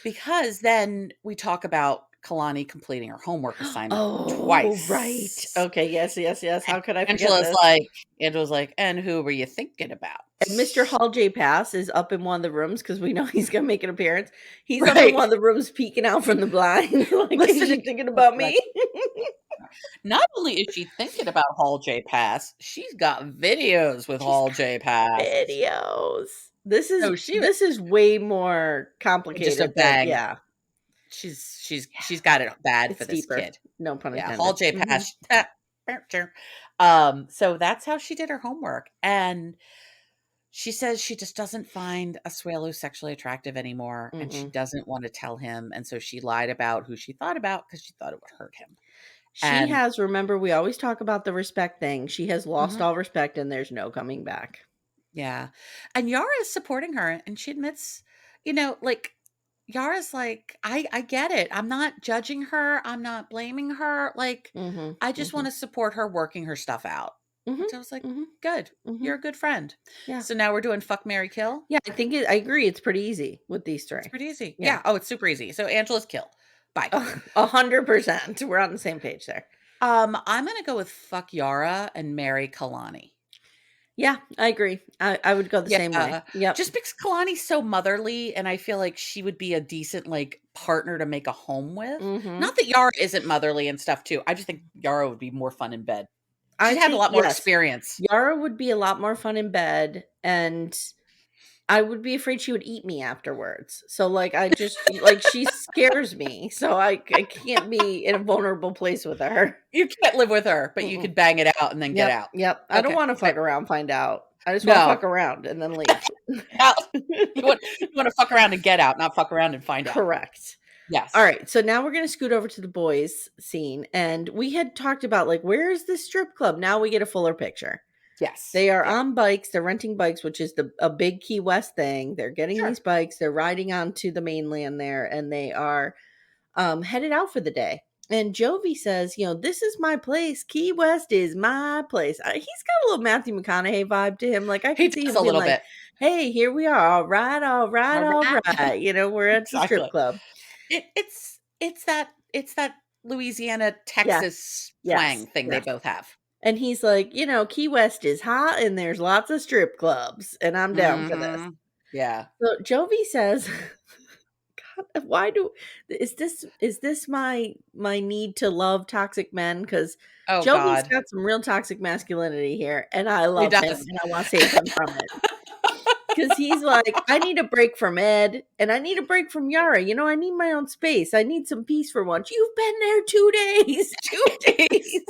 [SPEAKER 2] because then we talk about Kalani completing her homework assignment
[SPEAKER 1] Oh, right.
[SPEAKER 2] twice.
[SPEAKER 1] Okay. Yes, yes, yes. How could I forget
[SPEAKER 2] Angela's
[SPEAKER 1] this?
[SPEAKER 2] like, "And who were you thinking about?"
[SPEAKER 1] And Mr. Hall J. Pass is up in one of the rooms because we know he's going to make an appearance. He's up in
[SPEAKER 2] Right.
[SPEAKER 1] one of the rooms peeking out from the blind. Like, is
[SPEAKER 2] Listening
[SPEAKER 1] she thinking
[SPEAKER 2] to
[SPEAKER 1] about
[SPEAKER 2] like,
[SPEAKER 1] me?
[SPEAKER 2] not only is she thinking about Hall J Pass, she's got videos with
[SPEAKER 1] She's
[SPEAKER 2] Hall
[SPEAKER 1] got
[SPEAKER 2] J Pass.
[SPEAKER 1] videos. This is
[SPEAKER 2] So she
[SPEAKER 1] this is way more
[SPEAKER 2] just a
[SPEAKER 1] complicated than,
[SPEAKER 2] bang.
[SPEAKER 1] yeah.
[SPEAKER 2] She's got it bad for
[SPEAKER 1] It's
[SPEAKER 2] this
[SPEAKER 1] deeper.
[SPEAKER 2] kid.
[SPEAKER 1] No pun
[SPEAKER 2] Yeah, Hall
[SPEAKER 1] intended.
[SPEAKER 2] J
[SPEAKER 1] Mhm.
[SPEAKER 2] Pass. So that's how she did her homework, and she says she just doesn't find Asuelu sexually attractive anymore, and she
[SPEAKER 1] Mm-mm.
[SPEAKER 2] doesn't want to tell him, and so she lied about who she thought about because she thought it would hurt him.
[SPEAKER 1] She
[SPEAKER 2] And
[SPEAKER 1] has, remember, we always talk about the respect thing. She has lost
[SPEAKER 2] mhm,
[SPEAKER 1] all respect and there's no coming back.
[SPEAKER 2] yeah, and Yara is supporting her, and she admits, like Yara's like, I get it. I'm not judging her. I'm not blaming her. Like,
[SPEAKER 1] Mhm.
[SPEAKER 2] I just want
[SPEAKER 1] Mhm.
[SPEAKER 2] to support her working her stuff out.
[SPEAKER 1] Mhm.
[SPEAKER 2] So I was like,
[SPEAKER 1] Mhm.
[SPEAKER 2] good.
[SPEAKER 1] Mhm.
[SPEAKER 2] You're a good friend.
[SPEAKER 1] Yeah.
[SPEAKER 2] So now we're doing fuck Mary Kill.
[SPEAKER 1] Yeah, I agree. It's pretty easy with these
[SPEAKER 2] It's
[SPEAKER 1] three.
[SPEAKER 2] pretty easy.
[SPEAKER 1] Yeah.
[SPEAKER 2] Yeah. Oh, it's super easy. So Angela's kill. Bye.
[SPEAKER 1] 100%. We're on the same page there.
[SPEAKER 2] I'm gonna go with fuck Yara and marry Kalani.
[SPEAKER 1] Yeah, I agree. I would go the same way.
[SPEAKER 2] Yeah.
[SPEAKER 1] Yep.
[SPEAKER 2] Just because Kalani's so motherly, and I feel like she would be a decent like partner to make a home with.
[SPEAKER 1] Mhm.
[SPEAKER 2] Not that Yara isn't motherly and stuff too. I just think Yara would be more fun in bed.
[SPEAKER 1] I
[SPEAKER 2] She'd have a
[SPEAKER 1] think,
[SPEAKER 2] lot more
[SPEAKER 1] yes,
[SPEAKER 2] experience.
[SPEAKER 1] Yara would be a lot more fun in bed, and I would be afraid she would eat me afterwards. So, like, I just like, she scares me, so I can't be in a vulnerable place with her.
[SPEAKER 2] You can't live with her, but you
[SPEAKER 1] Mm-mm.
[SPEAKER 2] could bang it out and then get
[SPEAKER 1] Yep,
[SPEAKER 2] out.
[SPEAKER 1] yep. I don't
[SPEAKER 2] Okay,
[SPEAKER 1] wanna
[SPEAKER 2] fair.
[SPEAKER 1] fuck around, find out. I just wanna fuck
[SPEAKER 2] No.
[SPEAKER 1] around and then leave.
[SPEAKER 2] Out. You wanna fuck around and get out, not fuck around and find out.
[SPEAKER 1] Correct. All
[SPEAKER 2] Yes.
[SPEAKER 1] right, so now we're gonna scoot over to the boys scene, and we had talked about, like, where is this strip club? Now we get a fuller picture.
[SPEAKER 2] Yes.
[SPEAKER 1] They are
[SPEAKER 2] Yeah.
[SPEAKER 1] on bikes, they're renting bikes, which is a big Key West thing. They're getting these
[SPEAKER 2] Sure.
[SPEAKER 1] bikes, they're riding onto the mainland there, and they are headed out for the day. And Jovi says, this is my place. Key West is my place. He's got a little Matthew McConaughey vibe to him. Like, I
[SPEAKER 2] He
[SPEAKER 1] could see
[SPEAKER 2] does
[SPEAKER 1] him
[SPEAKER 2] a
[SPEAKER 1] being
[SPEAKER 2] little
[SPEAKER 1] like,
[SPEAKER 2] bit.
[SPEAKER 1] hey, here we are. All right, all right,
[SPEAKER 2] All
[SPEAKER 1] all
[SPEAKER 2] right.
[SPEAKER 1] right. We're at the strip
[SPEAKER 2] Exactly.
[SPEAKER 1] club.
[SPEAKER 2] It's that Louisiana,
[SPEAKER 1] Yes,
[SPEAKER 2] Texas
[SPEAKER 1] yes,
[SPEAKER 2] twang thing they
[SPEAKER 1] yes.
[SPEAKER 2] both have.
[SPEAKER 1] And he's like, Key West is hot and there's lots of strip clubs, and I'm down for this.
[SPEAKER 2] Mhm. Yeah.
[SPEAKER 1] So Jovi says, God, why do is this my need to love toxic men? Because
[SPEAKER 2] Oh
[SPEAKER 1] Jovi's
[SPEAKER 2] god.
[SPEAKER 1] got some real toxic masculinity here, and I
[SPEAKER 2] He
[SPEAKER 1] love him
[SPEAKER 2] does.
[SPEAKER 1] and I want to save him from it. Because he's like, I need a break from Ed and I need a break from Yara. I need my own space. I need some peace for once. You've been there 2 days. 2 days.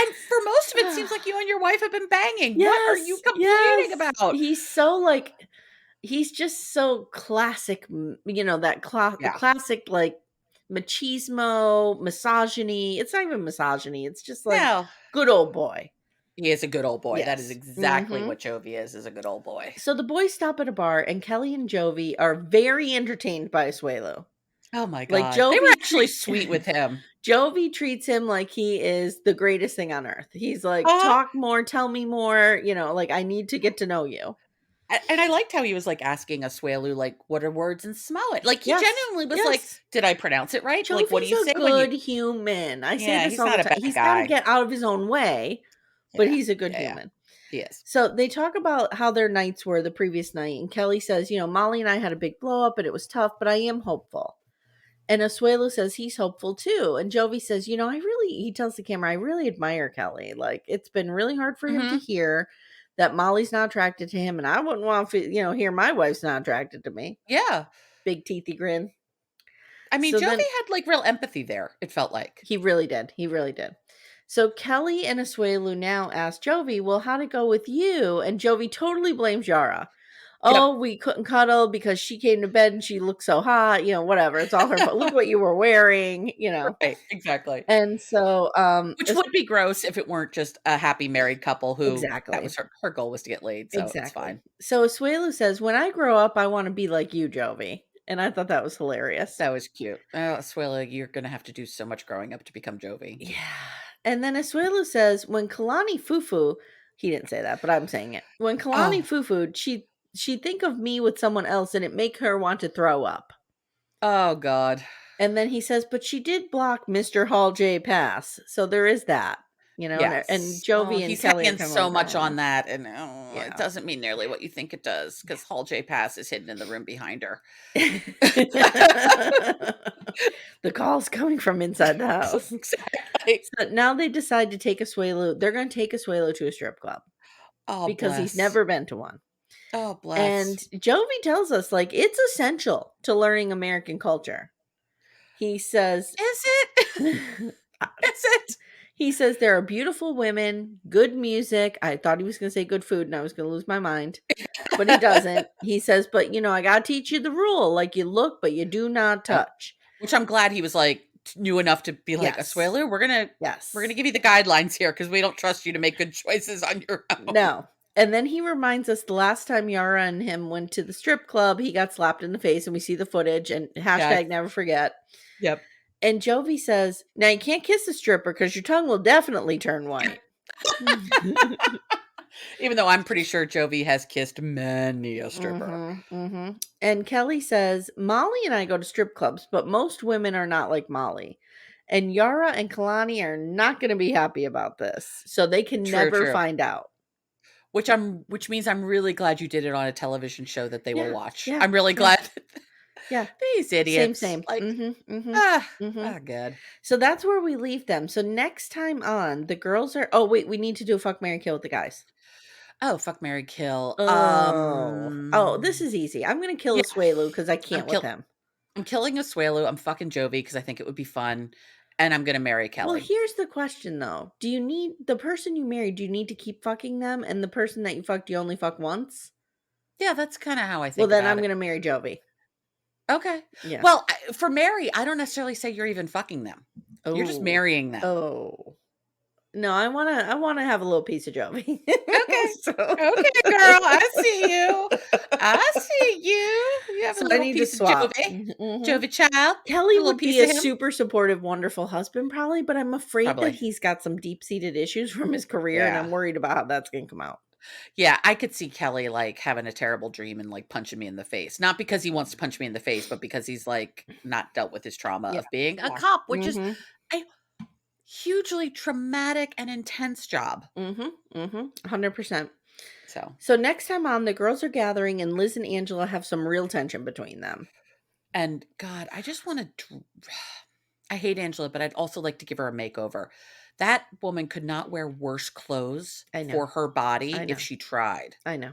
[SPEAKER 2] And for most of it, seems like you and your wife have been banging. What are you
[SPEAKER 1] Yes,
[SPEAKER 2] complaining
[SPEAKER 1] yes.
[SPEAKER 2] about?
[SPEAKER 1] He's so he's just so classic, that the
[SPEAKER 2] Yeah.
[SPEAKER 1] classic, like, machismo, misogyny. It's not even misogyny. It's just like
[SPEAKER 2] No.
[SPEAKER 1] good old boy.
[SPEAKER 2] He is a good old boy. That is
[SPEAKER 1] Yes.
[SPEAKER 2] exactly what Jovi is a good old boy.
[SPEAKER 1] So the boys stop at a bar, and Kelly and Jovi are very entertained by Asuelu.
[SPEAKER 2] Oh my
[SPEAKER 1] Like
[SPEAKER 2] god. They were actually sweet with him.
[SPEAKER 1] Jovi treats him like he is the greatest thing on earth. He's like,
[SPEAKER 2] Uh-huh.
[SPEAKER 1] talk more, tell me more, like I need to get to know you.
[SPEAKER 2] And I liked how he was, like, asking Asuelu, like, "What are words in Samoan?" Like, he
[SPEAKER 1] Yes.
[SPEAKER 2] genuinely was like,
[SPEAKER 1] Yes.
[SPEAKER 2] "Did I pronounce it right? Like, what do
[SPEAKER 1] Jovi's
[SPEAKER 2] you
[SPEAKER 1] a
[SPEAKER 2] say when you—"
[SPEAKER 1] good human. I say
[SPEAKER 2] Yeah,
[SPEAKER 1] this
[SPEAKER 2] he's
[SPEAKER 1] all the
[SPEAKER 2] not a
[SPEAKER 1] time.
[SPEAKER 2] bad
[SPEAKER 1] He's got to
[SPEAKER 2] guy.
[SPEAKER 1] get out of his own way, but
[SPEAKER 2] Yeah.
[SPEAKER 1] he's a good
[SPEAKER 2] Yeah, yeah.
[SPEAKER 1] human.
[SPEAKER 2] He is.
[SPEAKER 1] So they talk about how their nights were the previous night, and Kelly says, Molly and I had a big blow up and it was tough, but I am hopeful. And Asuelu says he's hopeful too. And Jovi says, he tells the camera, I really admire Kelly. Like, it's been really hard for him to
[SPEAKER 2] Mhm.
[SPEAKER 1] hear that Molly's not attracted to him. And I wouldn't want to, hear my wife's not attracted to me.
[SPEAKER 2] Yeah.
[SPEAKER 1] Big teethy grin.
[SPEAKER 2] I mean,
[SPEAKER 1] So
[SPEAKER 2] Jovi
[SPEAKER 1] then
[SPEAKER 2] had, like, real empathy there, it felt like.
[SPEAKER 1] he really did. He really did. So Kelly and Asuelu now ask Jovi, well, how'd it go with you? And Jovi totally blames Yara.
[SPEAKER 2] Yep.
[SPEAKER 1] Oh, we couldn't cuddle because she came to bed and she looked so hot, whatever. It's all her fault. Look what you were wearing.
[SPEAKER 2] Right, exactly.
[SPEAKER 1] And so,
[SPEAKER 2] Which would be gross if it weren't just a happy married couple who that
[SPEAKER 1] exactly,
[SPEAKER 2] was her goal was to get laid, so it's
[SPEAKER 1] exactly.
[SPEAKER 2] fine.
[SPEAKER 1] So Asuelu says, when I grow up, I want to be like you, Jovi. And I thought that was hilarious.
[SPEAKER 2] That was cute. Oh, Suela, you're gonna have to do so much growing up to become Jovi.
[SPEAKER 1] Yeah. And then Asuelu says, when Kalani Fufu, he didn't say that, but I'm saying it. When Kalani
[SPEAKER 2] Oh.
[SPEAKER 1] Fufu, she'd think of me with someone else and it make her want to throw up.
[SPEAKER 2] Oh god.
[SPEAKER 1] And then he says, but she did block Mr. Hall J Pass. So there is that, and
[SPEAKER 2] Yes. Oh,
[SPEAKER 1] Jovi and
[SPEAKER 2] he's
[SPEAKER 1] Kelly are
[SPEAKER 2] hanging
[SPEAKER 1] kind of
[SPEAKER 2] so
[SPEAKER 1] like,
[SPEAKER 2] much
[SPEAKER 1] oh,
[SPEAKER 2] on that, and it
[SPEAKER 1] yeah.
[SPEAKER 2] doesn't mean nearly what you think it does, because Hall J Pass is hidden in the room behind her.
[SPEAKER 1] The call's coming from inside the house.
[SPEAKER 2] Exactly.
[SPEAKER 1] So now they decide to take Asuelu. They're going to take Asuelu to a strip club
[SPEAKER 2] Oh,
[SPEAKER 1] because he's
[SPEAKER 2] bless.
[SPEAKER 1] never been to one.
[SPEAKER 2] Oh,
[SPEAKER 1] And
[SPEAKER 2] bless.
[SPEAKER 1] Jovi tells us, like, it's essential to learning American culture. He says,
[SPEAKER 2] Is it? Is it?
[SPEAKER 1] he says there are beautiful women, good music. I thought he was going to say good food and I was going to lose my mind, but he doesn't. He says, but I got to teach you the rule. Like, you look, but you do not
[SPEAKER 2] Yep.
[SPEAKER 1] touch.
[SPEAKER 2] Which I'm glad he was, like, knew enough to be like,
[SPEAKER 1] Yes.
[SPEAKER 2] Asuelu, we're gonna
[SPEAKER 1] Yes.
[SPEAKER 2] give you the guidelines here because we don't trust you to make good choices on your own.
[SPEAKER 1] No. And then he reminds us the last time Yara and him went to the strip club, he got slapped in the face, and we see the footage and
[SPEAKER 2] Yeah.
[SPEAKER 1] hashtag never forget.
[SPEAKER 2] Yep.
[SPEAKER 1] And Jovi says, now you can't kiss a stripper because your tongue will definitely turn white.
[SPEAKER 2] Even though I'm pretty sure Jovi has kissed many a stripper.
[SPEAKER 1] And Kelly says, Molly and I go to strip clubs, but most women are not like Molly. And Yara and Kalani are not going to be happy about this. So they can never
[SPEAKER 2] True.
[SPEAKER 1] find out.
[SPEAKER 2] Which means I'm really glad you did it on a television show that they will watch.
[SPEAKER 1] Yeah,
[SPEAKER 2] I'm really glad.
[SPEAKER 1] Yeah.
[SPEAKER 2] These idiots.
[SPEAKER 1] Same.
[SPEAKER 2] Like, God.
[SPEAKER 1] So that's where we leave them. So next time on, the girls are. Oh wait, we need to do a fuck, marry, kill with the guys.
[SPEAKER 2] Oh, fuck, marry, kill.
[SPEAKER 1] Oh, this is easy. I'm gonna kill
[SPEAKER 2] Yeah.
[SPEAKER 1] Asuelu because I can't with him.
[SPEAKER 2] I'm killing Asuelu. I'm fucking Jovi because I think it would be fun, and I'm gonna marry Kelly.
[SPEAKER 1] Well, here's the question though: do you need the person you married? Do you need to keep fucking them, and the person that you fucked, you only fuck once?
[SPEAKER 2] Yeah, that's kind of how I think.
[SPEAKER 1] Well, then
[SPEAKER 2] about
[SPEAKER 1] I'm
[SPEAKER 2] it.
[SPEAKER 1] gonna marry Jovi.
[SPEAKER 2] Okay.
[SPEAKER 1] Yeah.
[SPEAKER 2] Well, for Mary, I don't necessarily say you're even fucking them. You're just
[SPEAKER 1] Oh.
[SPEAKER 2] marrying them.
[SPEAKER 1] Oh. No, I wanna have a little piece of Jovi.
[SPEAKER 2] Okay.
[SPEAKER 1] So.
[SPEAKER 2] Okay, girl. I see you. I see you. You have
[SPEAKER 1] So
[SPEAKER 2] a
[SPEAKER 1] I
[SPEAKER 2] little
[SPEAKER 1] need to
[SPEAKER 2] piece of
[SPEAKER 1] swap.
[SPEAKER 2] Jovi. Jovi child.
[SPEAKER 1] Kelly
[SPEAKER 2] A little
[SPEAKER 1] would
[SPEAKER 2] piece
[SPEAKER 1] be a
[SPEAKER 2] of him.
[SPEAKER 1] super supportive, wonderful husband, probably, but I'm afraid that
[SPEAKER 2] Probably.
[SPEAKER 1] he's got some deep-seated issues from his career, and
[SPEAKER 2] Yeah.
[SPEAKER 1] I'm worried about how that's gonna come out.
[SPEAKER 2] Yeah, I could see Kelly, like, having a terrible dream and, like, punching me in the face. Not because he wants to punch me in the face, but because he's, like, not dealt with his trauma of being a cop, which is a hugely traumatic and intense job.
[SPEAKER 1] 100%.
[SPEAKER 2] So
[SPEAKER 1] next time on, the girls are gathering, and Liz and Angela have some real tension between them.
[SPEAKER 2] And God, I just want to. I hate Angela, but I'd also like to give her a makeover. That woman could not wear worse clothes for her body if she tried.
[SPEAKER 1] I know.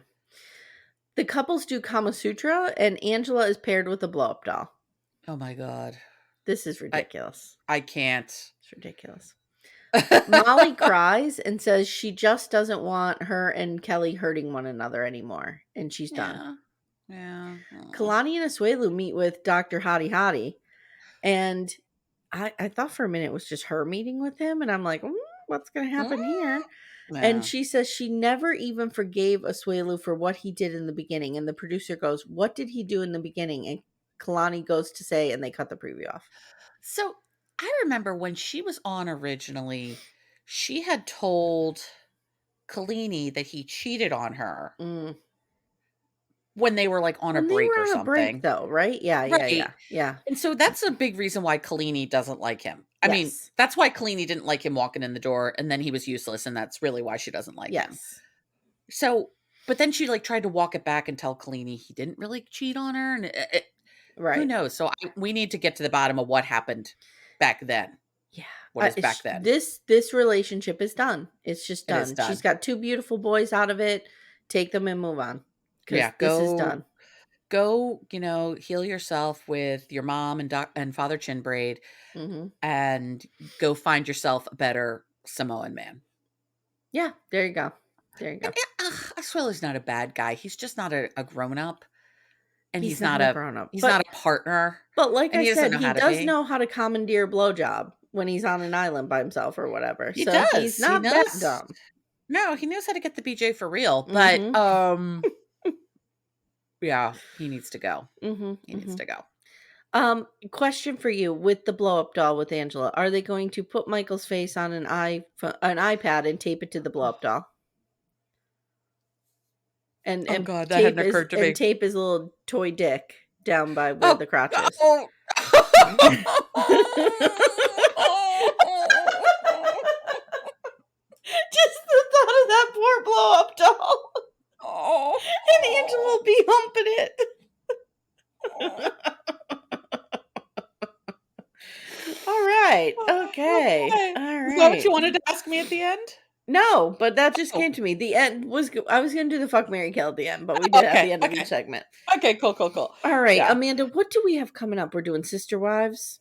[SPEAKER 1] The couples do Kama Sutra, and Angela is paired with a blow-up doll.
[SPEAKER 2] Oh my God.
[SPEAKER 1] This is ridiculous.
[SPEAKER 2] I can't.
[SPEAKER 1] It's ridiculous. Molly cries and says she just doesn't want her and Kelly hurting one another anymore, and she's done.
[SPEAKER 2] Yeah.
[SPEAKER 1] Kalani and Asuelu meet with Dr. Hottie Hottie, and I thought for a minute it was just her meeting with him, and I'm like, what's going to
[SPEAKER 2] Mm,
[SPEAKER 1] happen here? And
[SPEAKER 2] yeah.
[SPEAKER 1] she says she never even forgave Asuelu for what he did in the beginning. And the producer goes, "What did he do in the beginning?" And Kalani goes to say, and they cut the preview off.
[SPEAKER 2] So I remember when she was on originally, she had told Kalini that he cheated on her
[SPEAKER 1] Mm.
[SPEAKER 2] when they were like on a
[SPEAKER 1] When they
[SPEAKER 2] break
[SPEAKER 1] were
[SPEAKER 2] or
[SPEAKER 1] on a break,
[SPEAKER 2] something.
[SPEAKER 1] though, right? Yeah, yeah,
[SPEAKER 2] Right.
[SPEAKER 1] yeah, yeah.
[SPEAKER 2] And so that's a big reason why Kalini doesn't like him. I mean,
[SPEAKER 1] Yes,
[SPEAKER 2] that's why Kalini didn't like him walking in the door, and then he was useless, and that's really why she doesn't like him.
[SPEAKER 1] yes,
[SPEAKER 2] So, but then she like tried to walk it back and tell Kalini he didn't really cheat on her, and who
[SPEAKER 1] right.
[SPEAKER 2] knows? So we need to get to the bottom of what happened back then.
[SPEAKER 1] Yeah.
[SPEAKER 2] What is back then?
[SPEAKER 1] This relationship is done. It's just
[SPEAKER 2] It is
[SPEAKER 1] done. She's
[SPEAKER 2] done.
[SPEAKER 1] got two beautiful boys out of it. Take them and move on, because
[SPEAKER 2] Yeah,
[SPEAKER 1] this is done.
[SPEAKER 2] go, heal yourself with your mom and and Father Chinbraid,
[SPEAKER 1] Hmm.
[SPEAKER 2] and go find yourself a better Samoan man.
[SPEAKER 1] Yeah, there you go. There you
[SPEAKER 2] And
[SPEAKER 1] go.
[SPEAKER 2] Asuelu's not a bad guy. He's just not a grown up, and
[SPEAKER 1] He's not a grown up,
[SPEAKER 2] he's not a partner,
[SPEAKER 1] but like
[SPEAKER 2] and
[SPEAKER 1] I
[SPEAKER 2] he doesn't
[SPEAKER 1] said,
[SPEAKER 2] know
[SPEAKER 1] he
[SPEAKER 2] how to
[SPEAKER 1] does
[SPEAKER 2] be.
[SPEAKER 1] know how to commandeer a blowjob when he's on an island by himself or whatever.
[SPEAKER 2] He
[SPEAKER 1] So he's
[SPEAKER 2] does. He
[SPEAKER 1] not that
[SPEAKER 2] knows.
[SPEAKER 1] dumb.
[SPEAKER 2] No, he knows how to get the BJ for real. But
[SPEAKER 1] Mhm.
[SPEAKER 2] yeah, he needs to go.
[SPEAKER 1] Mhm.
[SPEAKER 2] He needs
[SPEAKER 1] Mhm.
[SPEAKER 2] to go.
[SPEAKER 1] Question for you with the blow up doll with Angela. Are they going to put Michael's face on an iPad and tape it to the blow up doll? And
[SPEAKER 2] Oh god, that hadn't occurred to me.
[SPEAKER 1] tape his little toy dick down by where
[SPEAKER 2] Oh,
[SPEAKER 1] the crotch is.
[SPEAKER 2] oh.
[SPEAKER 1] Just the thought of that poor blow up doll. And Angela will be humping it. All right. Okay.
[SPEAKER 2] Okay.
[SPEAKER 1] All
[SPEAKER 2] Is that what
[SPEAKER 1] right.
[SPEAKER 2] you wanted to ask me at the end?
[SPEAKER 1] No, but that just
[SPEAKER 2] Oh,
[SPEAKER 1] came to me. The end was I was going to do the fuck Mary kill at the end, but we did at
[SPEAKER 2] okay,
[SPEAKER 1] the end of each
[SPEAKER 2] okay.
[SPEAKER 1] segment.
[SPEAKER 2] Okay, cool, cool, cool.
[SPEAKER 1] All right,
[SPEAKER 2] Yeah.
[SPEAKER 1] Amanda, what do we have coming up? We're doing Sister Wives.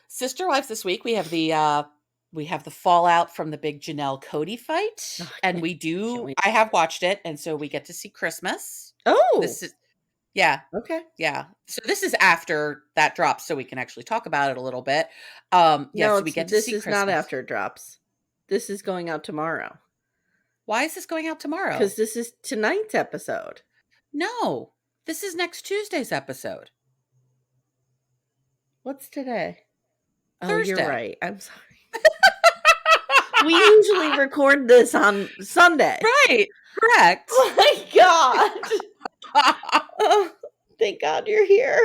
[SPEAKER 2] Sister Wives this week, we have the fallout from the big Janelle Cody
[SPEAKER 1] Oh,
[SPEAKER 2] fight,
[SPEAKER 1] I
[SPEAKER 2] and
[SPEAKER 1] can't wait.
[SPEAKER 2] I have watched it, and so we get to see Christmas.
[SPEAKER 1] Oh,
[SPEAKER 2] This is yeah,
[SPEAKER 1] okay.
[SPEAKER 2] yeah. So this is after that drops, so we can actually talk about it a little bit. Yeah,
[SPEAKER 1] No,
[SPEAKER 2] so we get to
[SPEAKER 1] this
[SPEAKER 2] see
[SPEAKER 1] is not
[SPEAKER 2] Christmas.
[SPEAKER 1] after it drops. This is going out tomorrow
[SPEAKER 2] Why is this going out
[SPEAKER 1] because
[SPEAKER 2] tomorrow?
[SPEAKER 1] this is tonight's episode.
[SPEAKER 2] No, this is next Tuesday's episode.
[SPEAKER 1] What's today? Oh, you're
[SPEAKER 2] Thursday.
[SPEAKER 1] right. I'm sorry. We usually record this on Sunday.
[SPEAKER 2] Right. Correct.
[SPEAKER 1] Oh my god. Oh, thank God you're here.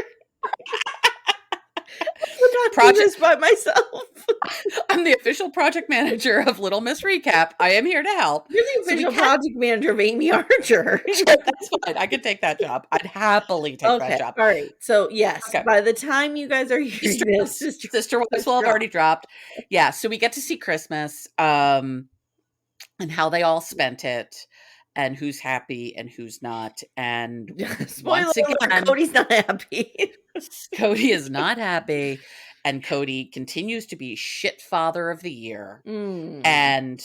[SPEAKER 1] I would not do
[SPEAKER 2] Project
[SPEAKER 1] this by myself.
[SPEAKER 2] I'm the official project manager of Little Miss Recap. I am here to help.
[SPEAKER 1] You're the
[SPEAKER 2] So we
[SPEAKER 1] official
[SPEAKER 2] can
[SPEAKER 1] project manager of Amy Archer.
[SPEAKER 2] That's fine. I could take that job. I'd happily take that
[SPEAKER 1] Okay,
[SPEAKER 2] job.
[SPEAKER 1] all right. So, yes,
[SPEAKER 2] Okay.
[SPEAKER 1] by the time you guys are hearing
[SPEAKER 2] Sister
[SPEAKER 1] this,
[SPEAKER 2] Wives Sister Wives will have
[SPEAKER 1] drop.
[SPEAKER 2] already dropped. Yeah, so we get to see Christmas, and how they all spent it, and who's happy and who's not. And
[SPEAKER 1] Spoiler
[SPEAKER 2] once
[SPEAKER 1] alert,
[SPEAKER 2] again,
[SPEAKER 1] Cody's not happy.
[SPEAKER 2] Cody is not happy, and Cody continues to be shit father of the year.
[SPEAKER 1] Mm.
[SPEAKER 2] And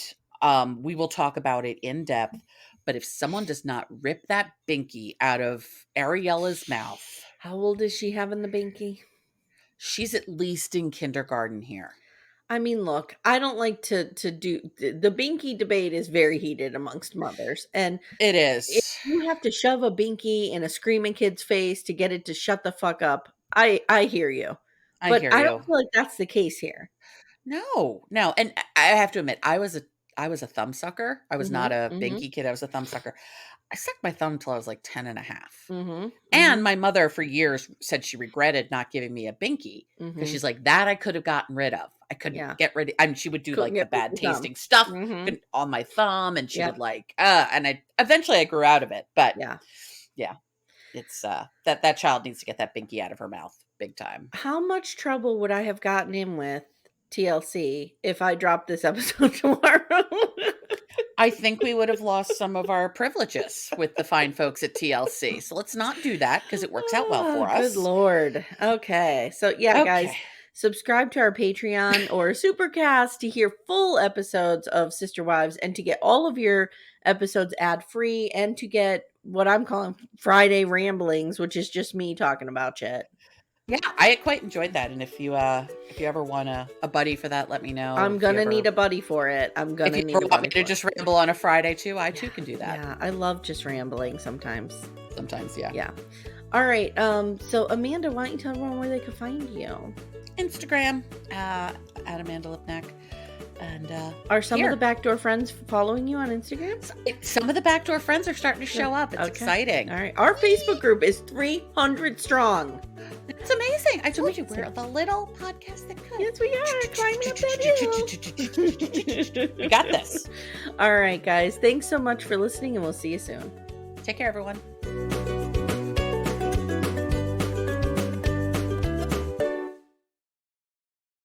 [SPEAKER 2] we will talk about it in depth. But if someone does not rip that binky out of Ariella's mouth,
[SPEAKER 1] How old is she having the binky?
[SPEAKER 2] she's at least in kindergarten here.
[SPEAKER 1] I mean, look, I don't like to do the binky debate is very heated amongst mothers. And
[SPEAKER 2] It
[SPEAKER 1] if
[SPEAKER 2] is.
[SPEAKER 1] you have to shove a binky in a screaming kid's face to get it to shut the fuck up, I hear you.
[SPEAKER 2] I
[SPEAKER 1] But
[SPEAKER 2] hear
[SPEAKER 1] I don't
[SPEAKER 2] you.
[SPEAKER 1] feel like that's the case here.
[SPEAKER 2] No, no. And I have to admit, I was a thumb sucker. I was not
[SPEAKER 1] Mhm.
[SPEAKER 2] a
[SPEAKER 1] Mhm.
[SPEAKER 2] binky kid. I was a thumb sucker. I sucked my thumb till I was like 10 and a half.
[SPEAKER 1] Mhm.
[SPEAKER 2] And
[SPEAKER 1] Mhm.
[SPEAKER 2] my mother for years said she regretted not giving me a binky because
[SPEAKER 1] Mhm.
[SPEAKER 2] she's like, that I could have gotten rid of. I couldn't
[SPEAKER 1] Yeah.
[SPEAKER 2] get rid of, and she would do
[SPEAKER 1] Couldn't
[SPEAKER 2] like the
[SPEAKER 1] get rid of
[SPEAKER 2] bad
[SPEAKER 1] your thumb.
[SPEAKER 2] tasting stuff
[SPEAKER 1] Mhm.
[SPEAKER 2] on my thumb, and she would
[SPEAKER 1] Yep.
[SPEAKER 2] like, and I eventually I grew out of it. But
[SPEAKER 1] Yeah.
[SPEAKER 2] yeah, it's that child needs to get that binky out of her mouth big time.
[SPEAKER 1] How much trouble would I have gotten in with TLC if I dropped this episode tomorrow?
[SPEAKER 2] I think we would have lost some of our privileges with the fine folks at TLC. So let's not do that because it works out well
[SPEAKER 1] Oh,
[SPEAKER 2] for
[SPEAKER 1] good
[SPEAKER 2] us.
[SPEAKER 1] lord. Okay. So yeah,
[SPEAKER 2] Okay.
[SPEAKER 1] guys, subscribe to our Patreon or Supercast to hear full episodes of Sister Wives and to get all of your episodes ad-free and to get what I'm calling Friday ramblings, which is just me talking about shit.
[SPEAKER 2] Yeah, I quite enjoyed that. And if you ever want a buddy for that, let me know.
[SPEAKER 1] I'm gonna need a buddy for it. I'm
[SPEAKER 2] If
[SPEAKER 1] gonna
[SPEAKER 2] you
[SPEAKER 1] need
[SPEAKER 2] ever
[SPEAKER 1] a
[SPEAKER 2] want me
[SPEAKER 1] buddy
[SPEAKER 2] to
[SPEAKER 1] for it.
[SPEAKER 2] just ramble on a Friday too, I too
[SPEAKER 1] Yeah,
[SPEAKER 2] can do that.
[SPEAKER 1] yeah, I love just rambling sometimes.
[SPEAKER 2] Sometimes, yeah.
[SPEAKER 1] Yeah. All right. So Amanda, why don't you tell everyone where they can find you?
[SPEAKER 2] Instagram, at Amanda Lipnack. And
[SPEAKER 1] Are some of
[SPEAKER 2] here.
[SPEAKER 1] the backdoor friends following you on Instagram?
[SPEAKER 2] Some of the backdoor friends are starting to show up. It's exciting.
[SPEAKER 1] All right. Our Facebook group is 300 strong.
[SPEAKER 2] It's amazing. I told you we're the little podcast that could.
[SPEAKER 1] Yes, we are climbing up that hill.
[SPEAKER 2] We got this.
[SPEAKER 1] All right, guys. Thanks so much for listening, and we'll see you soon.
[SPEAKER 2] Take care, everyone.